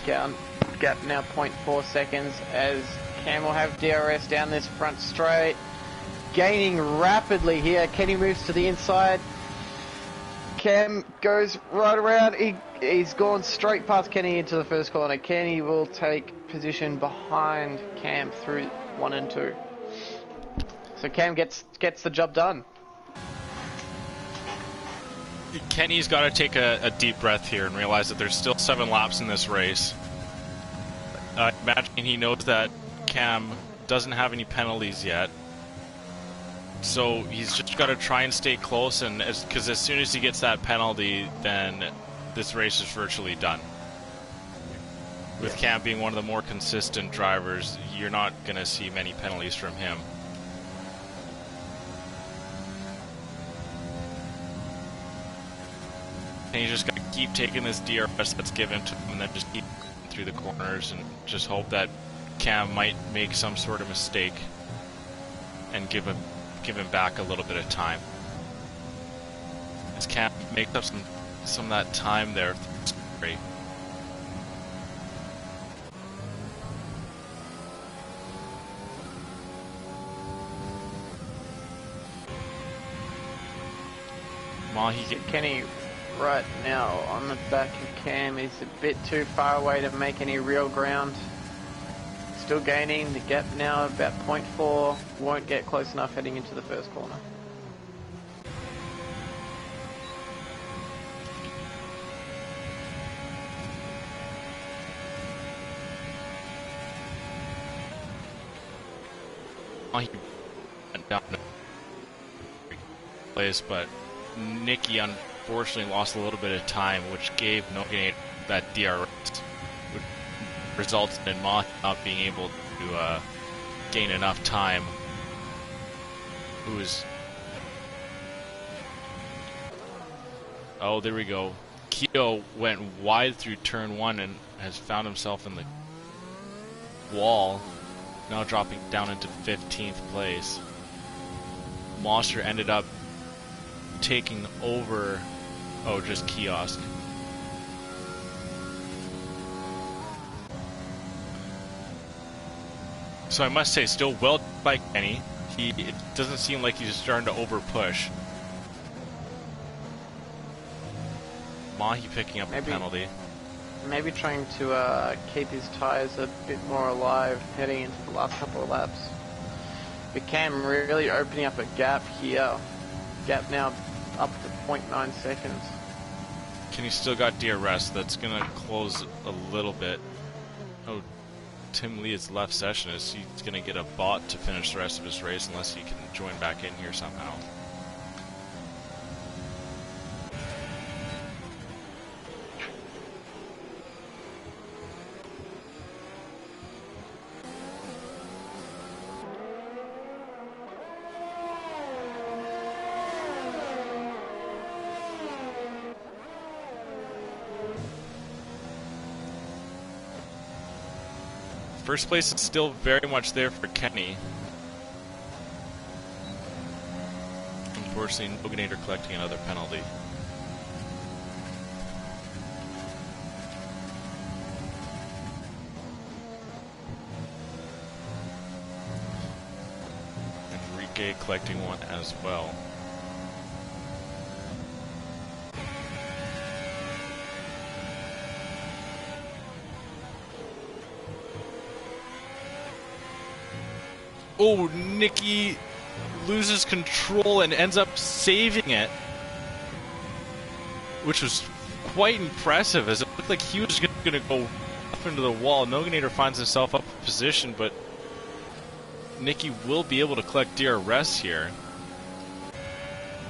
Gap now 0.4 seconds as Cam will have DRS down this front straight. Gaining rapidly here. Kenny moves to the inside. Cam goes right around. He's gone straight past Kenny into the first corner. Kenny will take position behind Cam through 1 and 2. So Cam gets the job done. Kenny's got to take a deep breath here and realize that there's still 7 laps in this race. I imagine he knows that Cam doesn't have any penalties yet. So he's just got to try and stay close, and because as soon as he gets that penalty, then this race is virtually done. With Cam being one of the more consistent drivers, you're not going to see many penalties from him. And you just got to keep taking this DRS that's given to him, and then just keep through the corners, and just hope that Cam might make some sort of mistake and give him back a little bit of time. As Cam makes up some of that time there, it's great. Kenny right now on the back of Cam is a bit too far away to make any real ground. Still gaining, the gap now about 0.4, won't get close enough heading into the first corner. he went down to place, but Nicky unfortunately lost a little bit of time, which gave Noganator that DRS, which resulted in Mahi not being able to gain enough time. Oh, there we go. Keogh went wide through turn 1 and has found himself in the wall, now dropping down into 15th place. Monster ended up taking over, just Kiosk. So I must say, still well by Kenny. It doesn't seem like he's starting to over-push. Mahi picking up a penalty. Maybe trying to keep his tyres a bit more alive heading into the last couple of laps. But Cam really opening up a gap here. Gap now up to 0.9 seconds. Kenny still got DRS. That's going to close a little bit. Oh, Tim Lee's left session is he's going to get a bot to finish the rest of his race unless he can join back in here somehow. First place is still very much there for Kenny. Unfortunately, Noganator collecting another penalty. Enrique collecting one as well. Oh, Nicky loses control and ends up saving it, which was quite impressive, as it looked like he was going to go up into the wall. Noganator finds himself up in position, but Nicky will be able to collect DRS here.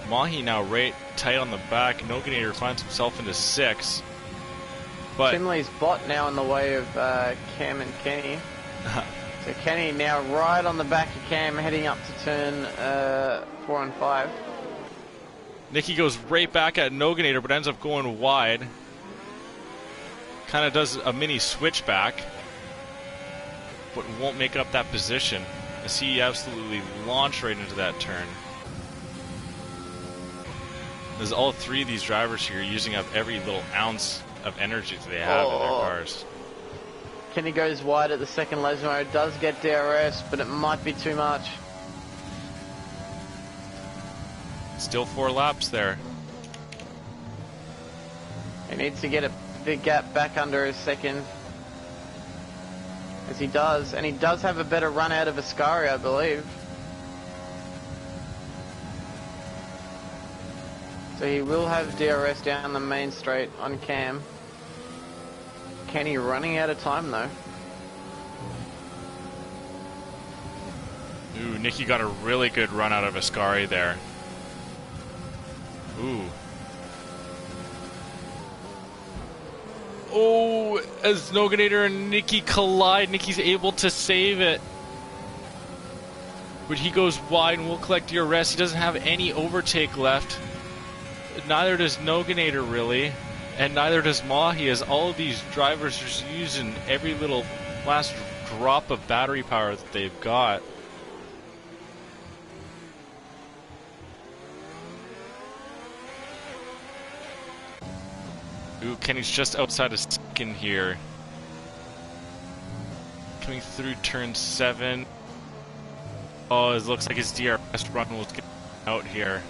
Mahi now right tight on the back. Noganator finds himself into 6th. But Finley's bot now in the way of Cam and Kenny. So Kenny now right on the back of Cam, heading up to turn 4 and 5. Nicky goes right back at Noganator, but ends up going wide. Kind of does a mini switchback, but won't make up that position as he absolutely launched right into that turn. There's all 3 of these drivers here using up every little ounce of energy that they have in their cars. Kenny goes wide at the second Lesmo, does get DRS, but it might be too much. Still 4 laps there. He needs to get a big gap back under his second. As he does, and he does have a better run out of Ascari, I believe. So he will have DRS down the main straight on Cam. Kenny running out of time though. Ooh, Nicky got a really good run out of Ascari there. Ooh. Oh, as Noganator and Nicky collide, Nicky's able to save it. But he goes wide and will collect DRS. He doesn't have any overtake left. Neither does Noganator really. And neither does Mahi, as all of these drivers are just using every little last drop of battery power that they've got. Ooh, Kenny's just outside of second here. Coming through turn 7. Oh, it looks like his DRS run will get out here.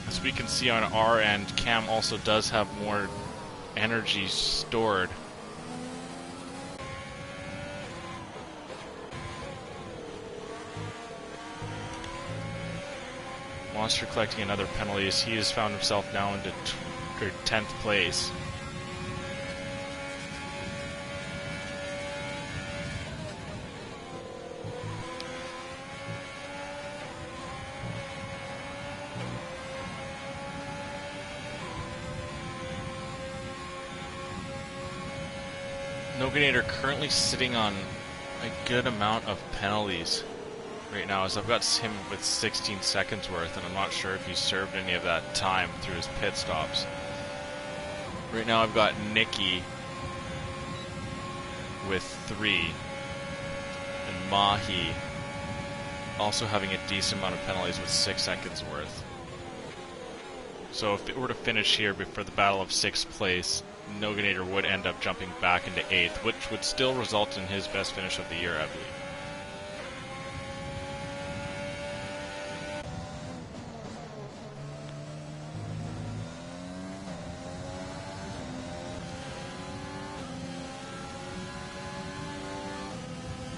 As we can see on our end, Cam also does have more energy stored. Monster collecting another penalty as he has found himself now into 10th place. Noganator currently sitting on a good amount of penalties right now, as I've got him with 16 seconds worth, and I'm not sure if he's served any of that time through his pit stops. Right now I've got Nicky with 3, and Mahi also having a decent amount of penalties with 6 seconds worth. So if it were to finish here before the battle of 6th place, Noganator would end up jumping back into 8th, which would still result in his best finish of the year, I believe.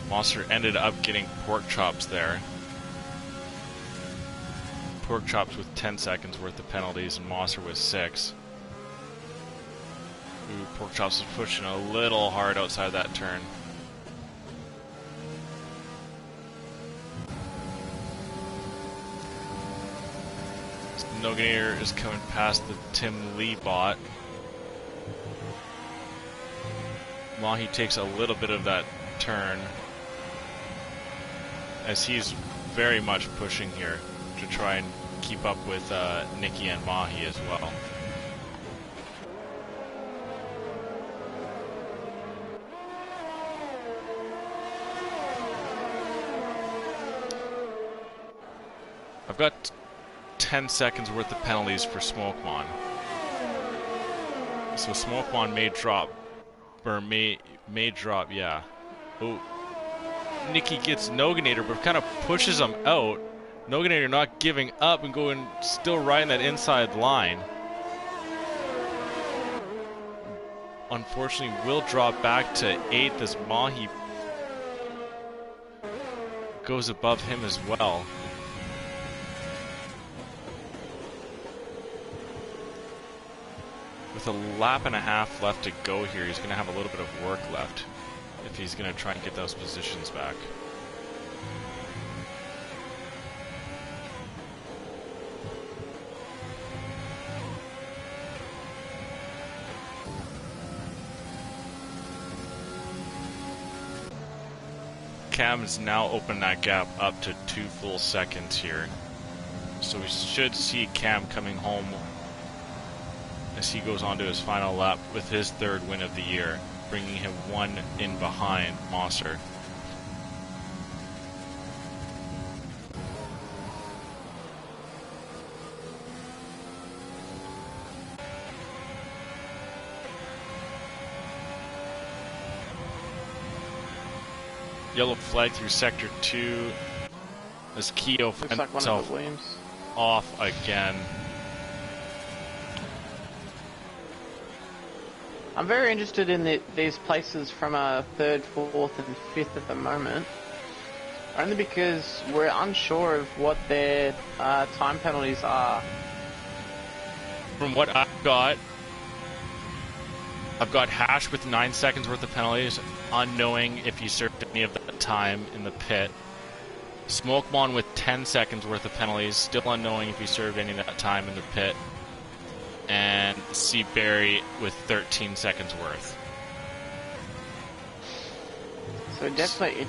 Monster ended up getting Pork Chops there. Pork Chops with 10 seconds worth of penalties, and Monster with 6. Ooh, Pork Chops is pushing a little hard outside that turn. Noganator is coming past the Tim Lee bot. Mahi takes a little bit of that turn, as he's very much pushing here to try and keep up with Nicky and Mahi as well. I've got 10 seconds worth of penalties for Smokemon. So Smokemon may drop, or may drop, yeah. Oh, Nicky gets Noganator, but kind of pushes him out. Noganator not giving up and going, still riding that inside line. Unfortunately, will drop back to 8th as Mahi goes above him as well. With a lap and a half left to go here, he's going to have a little bit of work left if he's going to try and get those positions back. Cam has now opened that gap up to 2 full seconds here. So we should see Cam coming home as he goes on to his final lap with his 3rd win of the year, bringing him 1 in behind Monster. Yellow flag through sector 2 as Keogh finds himself off again. I'm very interested in these places from 3rd, 4th and 5th at the moment, only because we're unsure of what their time penalties are. From what I've got Hash with 9 seconds worth of penalties, unknowing if he served any of that time in the pit. Smokemon with 10 seconds worth of penalties, still unknowing if he served any of that time in the pit. And C. Barry with 13 seconds worth. So it's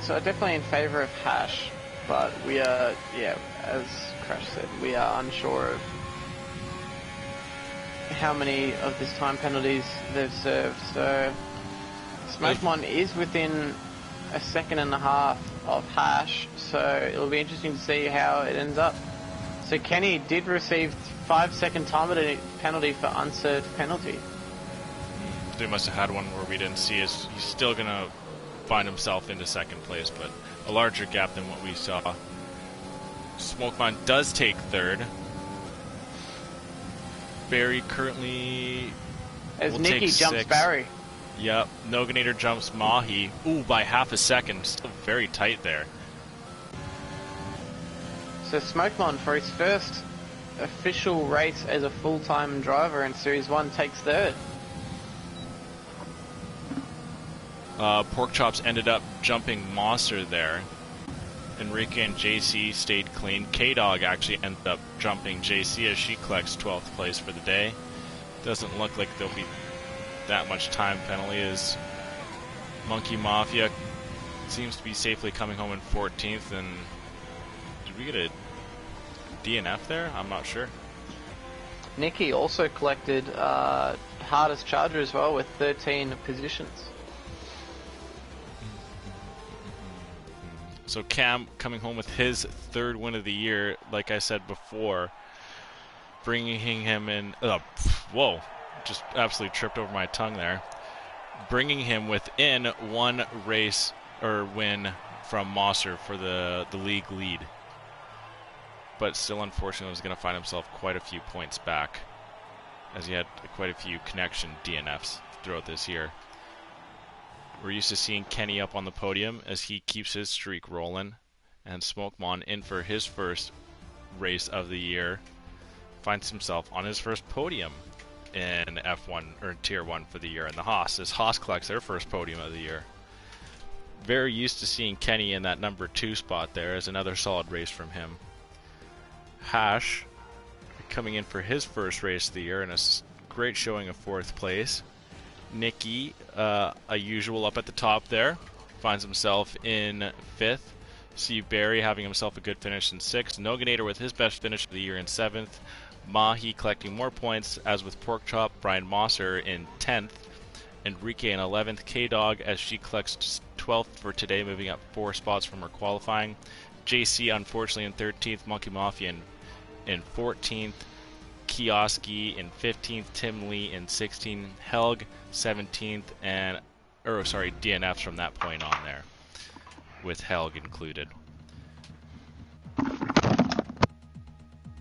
definitely in favor of Hash, but we are, yeah, as Crash said, we are unsure of how many of this time penalties they've served. So Smokemon is within a second and a half of Hash, so it'll be interesting to see how it ends up. So Kenny did receive 5-second time penalty for unserved penalty. They must have had one where we didn't see. He's still going to find himself into 2nd place, but a larger gap than what we saw. Smokemon does take 3rd. Barry currently as Nicky jumps 6. Barry. Yep. Noganator jumps Mahi. Ooh, by half a second. Still very tight there. So Smokemon, for his first official race as a full-time driver in Series 1, takes 3rd. Pork Chops ended up jumping Monster there. Enrique and JC stayed clean. K-Dog actually ended up jumping JC as she collects 12th place for the day. Doesn't look like there'll be that much time penalty as Monkey Mafia seems to be safely coming home in 14th, and did we get a DNF there? I'm not sure. Nicky also collected hardest charger as well with 13 positions. So Cam coming home with his third win of the year, like I said before, bringing him in. Whoa, just absolutely tripped over my tongue there. Bringing him within one race or win from Mosser for the league lead. But still, unfortunately, was going to find himself quite a few points back, as he had quite a few connection DNFs throughout this year. We're used to seeing Kenny up on the podium as he keeps his streak rolling, and Smokemon in for his first race of the year finds himself on his first podium in F1 or Tier 1 for the year in the Haas, as Haas collects their first podium of the year. Very used to seeing Kenny in that number 2 spot there, as another solid race from him. Hash coming in for his first race of the year and a great showing of 4th place. Nicky, a usual up at the top there, finds himself in 5th. See Barry having himself a good finish in 6th. Noganator with his best finish of the year in 7th. Mahi collecting more points, as with Porkchop. Brian Mosser in 10th. Enrique in 11th. K-Dog, as she collects 12th for today, moving up 4 spots from her qualifying. JC, unfortunately, in 13th. Monkey Mafia in 14th. Kioski in 15th. Tim Lee in 16th. Helg, 17th. DNFs from that point on there, with Helg included.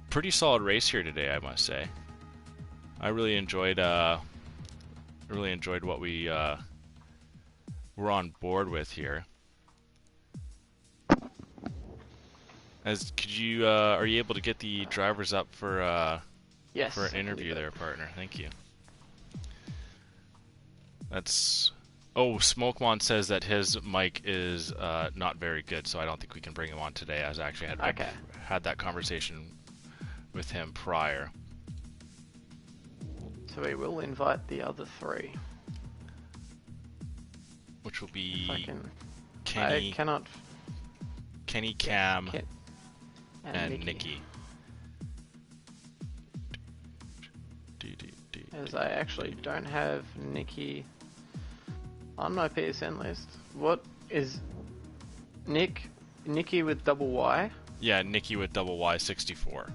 Pretty solid race here today, I must say. I really enjoyed what we were on board with here. Are you able to get the drivers up for Yes, for an interview there, partner? Thank you. Smokemon says that his mic is not very good, so I don't think we can bring him on today. I was actually had that conversation with him prior. So we will invite the other 3. Which will be Kenny, I cannot... Kenny, Cam, and Nicky. As I actually don't have Nicky on my PSN list. What is Nicky with double Y? Yeah, Nicky with double Y 64.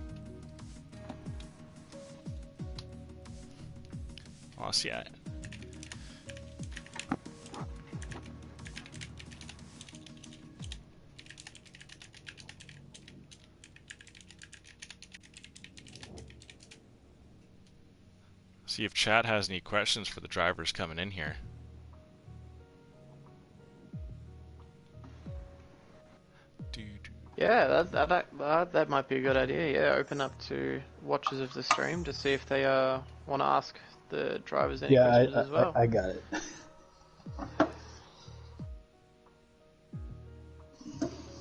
Oh, see, see if chat has any questions for the drivers coming in here. Yeah, that might be a good idea. Yeah, open up to watchers of the stream to see if they want to ask the drivers any questions as well. I got it.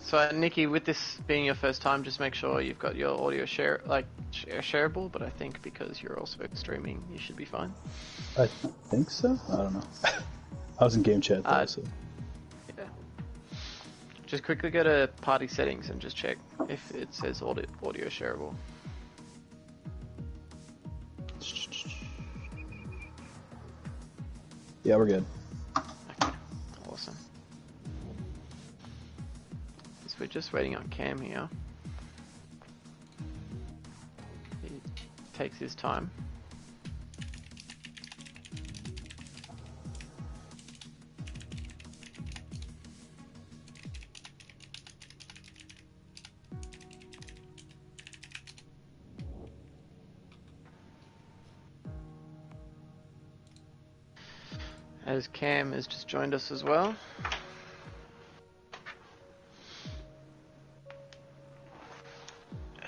So, Nicky, with this being your first time, just make sure you've got your audio shareable. But I think because you're also streaming, you should be fine. I think so. I don't know. I was in game chat though, so. Yeah. Just quickly go to party settings and just check if it says audio shareable. Yeah, we're good. Okay, awesome. So we're just waiting on Cam here. He takes his time. As Cam has just joined us as well.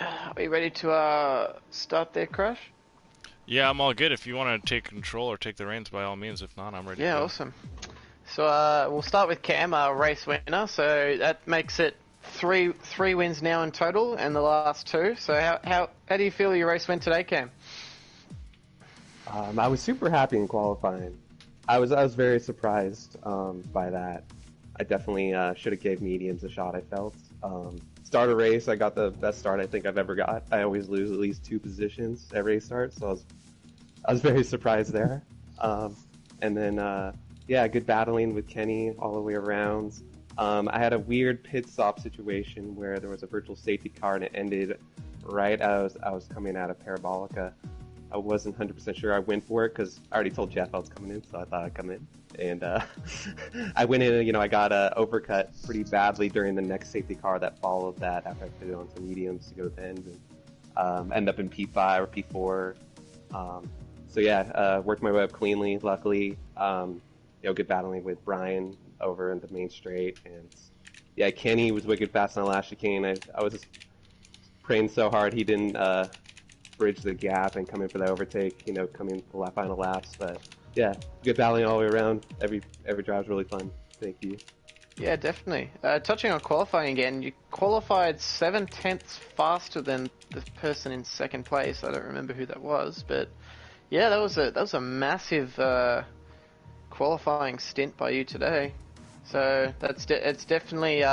Are we ready to start there, Crash? Yeah, I'm all good. If you want to take control or take the reins, by all means. If not, I'm ready. Yeah, awesome. So we'll start with Cam, our race winner. So that makes it three wins now in total, and the last 2. So how do you feel your race went today, Cam? I was super happy in qualifying. I was very surprised by that. I definitely should have gave mediums a shot. I felt start a race. I got the best start I think I've ever got. I always lose at least 2 positions every start, so I was very surprised there. And then yeah, good battling with Kenny all the way around. I had a weird pit stop situation where there was a virtual safety car and it ended right as I was coming out of Parabolica. I wasn't 100% sure. I went for it because I already told Jeff I was coming in, so I thought I'd come in. And I went in, and, I got overcut pretty badly during the next safety car that followed that after I put it on some mediums to go to the end. And ended up in P5 or P4. So yeah, worked my way up cleanly, luckily. Good battling with Brian over in the main straight. And yeah, Kenny was wicked fast on the last chicane. I was just praying so hard he didn't bridge the gap and come in for the overtake, coming for the final laps. But yeah, good battling all the way around. Every drive was really fun. Thank you. Yeah, definitely. Touching on qualifying again, you qualified 7/10 faster than the person in second place. I don't remember who that was, but yeah, that was a massive qualifying stint by you today. So it's definitely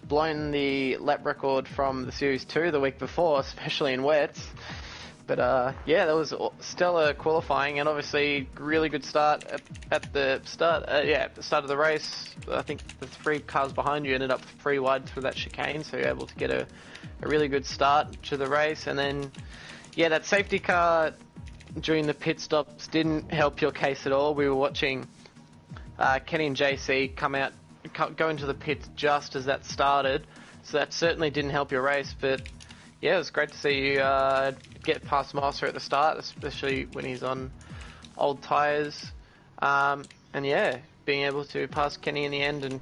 blown the lap record from the Series 2 the week before, especially in wets. But yeah, that was stellar qualifying, and obviously really good start at the start. At the start of the race, I think the 3 cars behind you ended up 3 wide through that chicane, so you're able to get a really good start to the race. And then, yeah, that safety car during the pit stops didn't help your case at all. We were watching Kenny and JC go into the pits just as that started, so that certainly didn't help your race. But yeah, it was great to see you get past Master at the start, especially when he's on old tyres. And yeah, being able to pass Kenny in the end and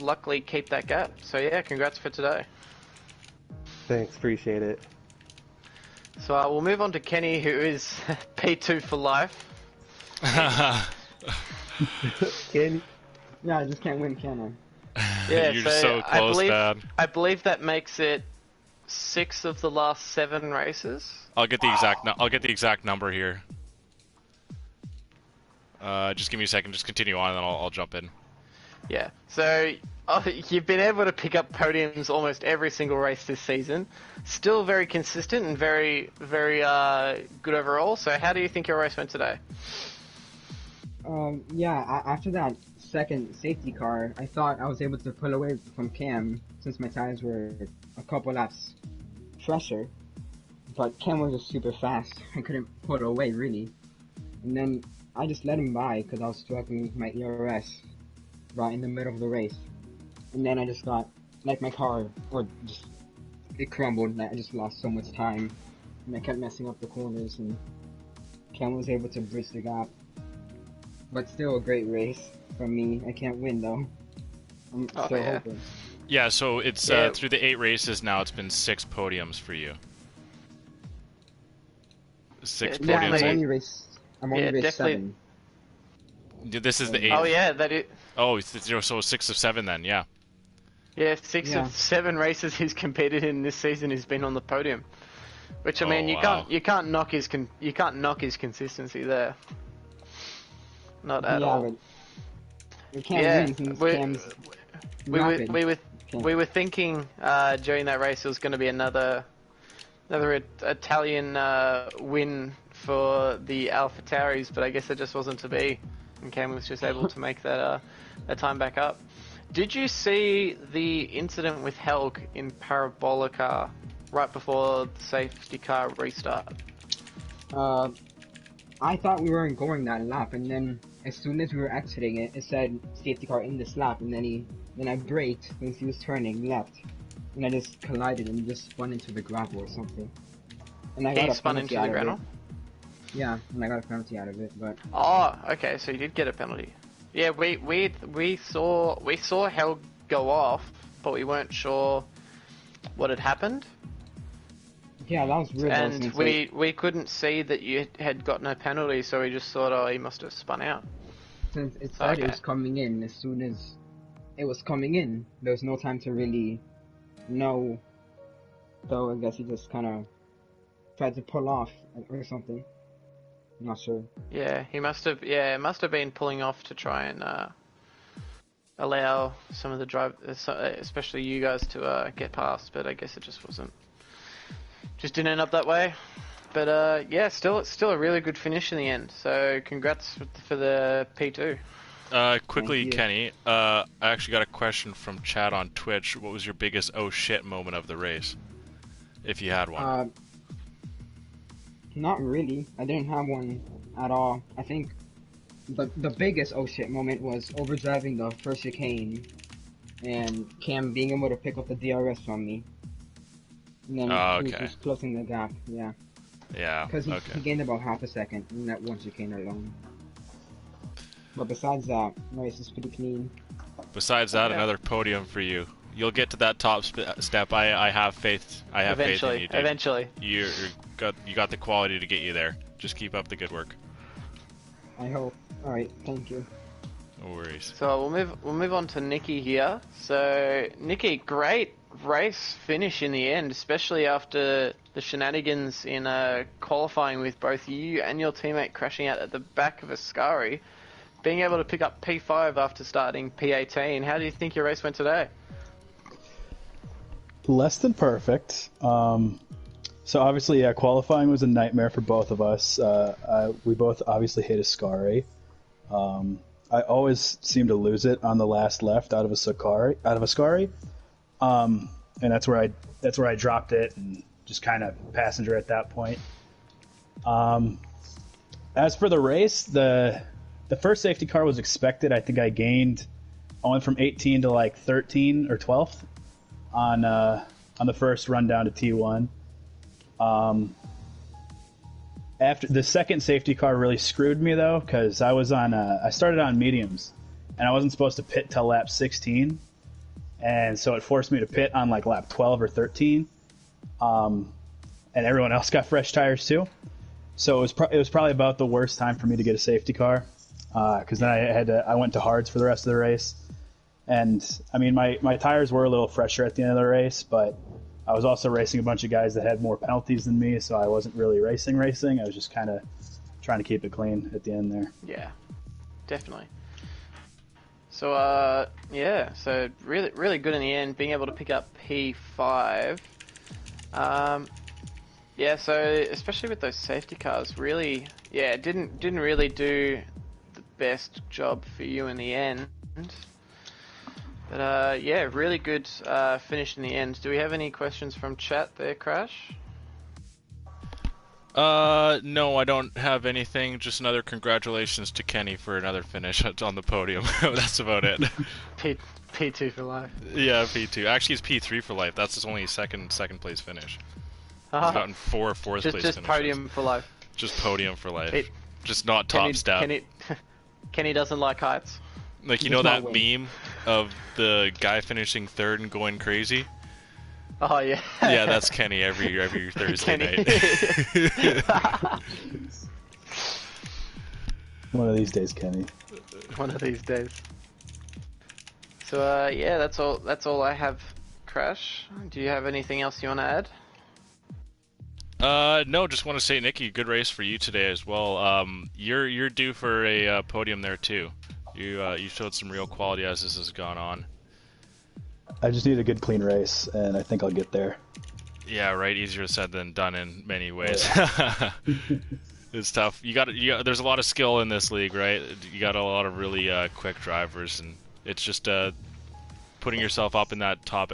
luckily keep that gap. So yeah, congrats for today. Thanks, appreciate it. So we'll move on to Kenny, who is P2 for life. Kenny? Yeah, I just can't win, can I? Yeah, You're so close, Dad. I believe that makes it 6 of the last 7 races. I'll get the exact number here. Just give me a second. Just continue on, and then I'll jump in. Yeah. So you've been able to pick up podiums almost every single race this season. Still very consistent and very, very good overall. So how do you think your race went today? Yeah, after that second safety car, I thought I was able to pull away from Cam since my tires were a couple laps fresher. But Cam was just super fast. I couldn't pull away really. And then I just let him by because I was struggling with my ERS right in the middle of the race. And then I just got, like, my car, it crumbled. Like, I just lost so much time. And I kept messing up the corners, and Cam was able to bridge the gap. But still a great race from me. I can't win, though. I'm still hoping. Yeah, so it's through the 8 races now, it's been 6 podiums for you. 6 podiums. I'm only race 7. This is the 8th. Oh yeah, that is. Oh, so 6 of 7 then, yeah. Yeah, 6 of 7 races he's competed in this season. He's been on the podium, which I mean, you can't knock his consistency there. Not at all. But we can't win since Cam's we were thinking during that race it was going to be another Italian win for the AlphaTauris, but I guess it just wasn't to be, and Cam was just able to make that time back up. Did you see the incident with Helg in Parabolica right before the safety car restart? I thought we weren't going that lap, and then as soon as we were exiting it, it said safety car in this lap, and then I braked when he was turning left, and I just collided and just spun into the gravel or something. And I got a spun into the gravel? Yeah, and I got a penalty out of it, but... Oh, okay, so you did get a penalty. Yeah, we saw Helg go off, but we weren't sure what had happened. Yeah, that was weird. And we couldn't see that you had got no penalty, so we just thought, oh, he must have spun out. Since it said it was coming in, as soon as it was coming in, there was no time to really know. So I guess he just kind of tried to pull off or something. Not sure. Yeah, he must have. Yeah, it must have been pulling off to try and allow some of the especially you guys, to get past. But I guess it just wasn't. Just didn't end up that way. But yeah, still a really good finish in the end. So congrats for the P2. Quickly, Thank you. Kenny, I actually got a question from chat on Twitch. What was your biggest oh shit moment of the race? If you had one. Not really. I didn't have one at all. I think the biggest oh shit moment was overdriving the first chicane and Cam being able to pick up the DRS from me. And then he was just closing the gap, yeah. Yeah, Because he gained about half a second in that one chicane alone. But besides that, the race is pretty clean. Besides that, another podium for you. You'll get to that top step. I have faith. I have faith in you, dude. Eventually. You got the quality to get you there. Just keep up the good work. I hope. Alright, thank you. No worries. So we'll move on to Nikki here. So Nikki, great race finish in the end, especially after the shenanigans in qualifying with both you and your teammate crashing out at the back of Ascari. Being able to pick up P5 after starting P18. How do you think your race went today? Less than perfect. So obviously, yeah, qualifying was a nightmare for both of us. We both obviously hit Ascari. I always seem to lose it on the last left out of Ascari. And that's where I dropped it and just kind of passenger at that point. As for the race, the first safety car was expected. I think I went from 18 to like 13 or 12th on the first run down to T1. After the second safety car really screwed me though, because I started on mediums and I wasn't supposed to pit till lap 16, and so it forced me to pit on like lap 12 or 13, and everyone else got fresh tires too. So it was probably about the worst time for me to get a safety car, because then I went to hards for the rest of the race, and I mean my tires were a little fresher at the end of the race, but I was also racing a bunch of guys that had more penalties than me, so I wasn't really racing. I was just kind of trying to keep it clean at the end there. Yeah, definitely. So yeah, so really good in the end, being able to pick up P5. Yeah, so especially with those safety cars, really, yeah, didn't really do the best job for you in the end. But yeah, really good finish in the end. Do we have any questions from chat there, Crash? No, I don't have anything. Just another congratulations to Kenny for another finish on the podium. That's about it. P2 for life. Yeah, P2. Actually, it's P3 for life. That's his only second place finish. He's gotten fourth place just finishes. podium for life. Just podium for life. Just not top step. Kenny doesn't like heights. Like, you know that meme of the guy finishing third and going crazy? Oh, yeah. Yeah, that's Kenny every Thursday night. One of these days, Kenny. One of these days. So, yeah, that's all I have, Crash. Do you have anything else you want to add? No, just want to say, Nikki, good race for you today as well. You're due for a podium there too. You showed some real quality as this has gone on. I just need a good clean race, and I think I'll get there. Yeah, right. Easier said than done in many ways. It's tough. There's a lot of skill in this league, right? You got a lot of really quick drivers, and it's just putting yourself up in that top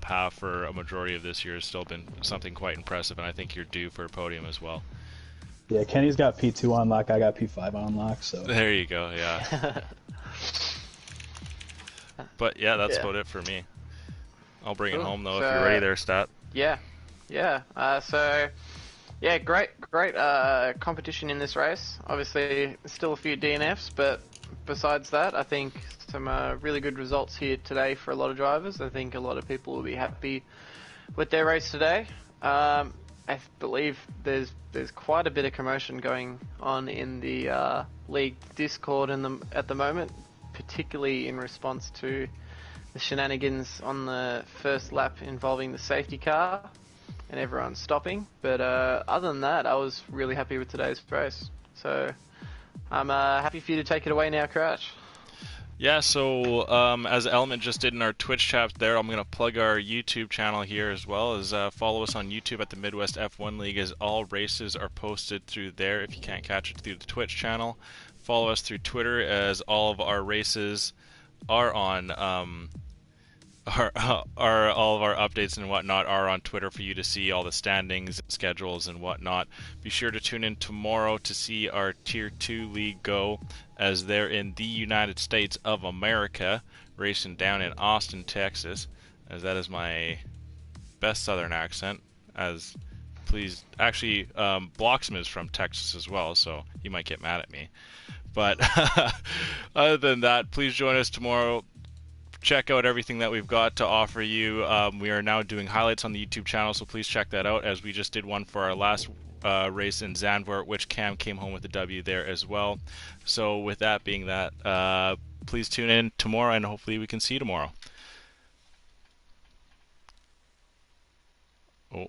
half for a majority of this year has still been something quite impressive, and I think you're due for a podium as well. Yeah, Kenny's got P2 on lock, I got P5 on lock, so... There you go, yeah. But yeah, that's about it for me. I'll bring it home, though, if you're ready there, Stat. Yeah. So, yeah, great competition in this race. Obviously, still a few DNFs, but besides that, I think some really good results here today for a lot of drivers. I think a lot of people will be happy with their race today. I believe there's quite a bit of commotion going on in the league Discord at the moment, particularly in response to the shenanigans on the first lap involving the safety car. and everyone stopping. But other than that, I was really happy with today's race. So I'm happy for you to take it away now, Crash. Yeah, so as Element just did in our Twitch chat there, I'm going to plug our YouTube channel here as well. As follow us on YouTube at the Midwest F1 League, as all races are posted through there if you can't catch it through the Twitch channel. Follow us through Twitter, as all of our races are on all of our updates and whatnot are on Twitter for you to see all the standings, schedules, and whatnot. Be sure to tune in tomorrow to see our Tier 2 League go, as they're in the United States of America, racing down in Austin, Texas, as that is my best southern accent. As please, actually, Bloxham is from Texas as well, so you might get mad at me. But other than that, please join us tomorrow. Check out everything that we've got to offer you. We are now doing highlights on the YouTube channel, so please check that out, as we just did one for our last race in Zandvoort, which Cam came home with a W there as well. So with that being that, please tune in tomorrow, and hopefully we can see you tomorrow. Oh.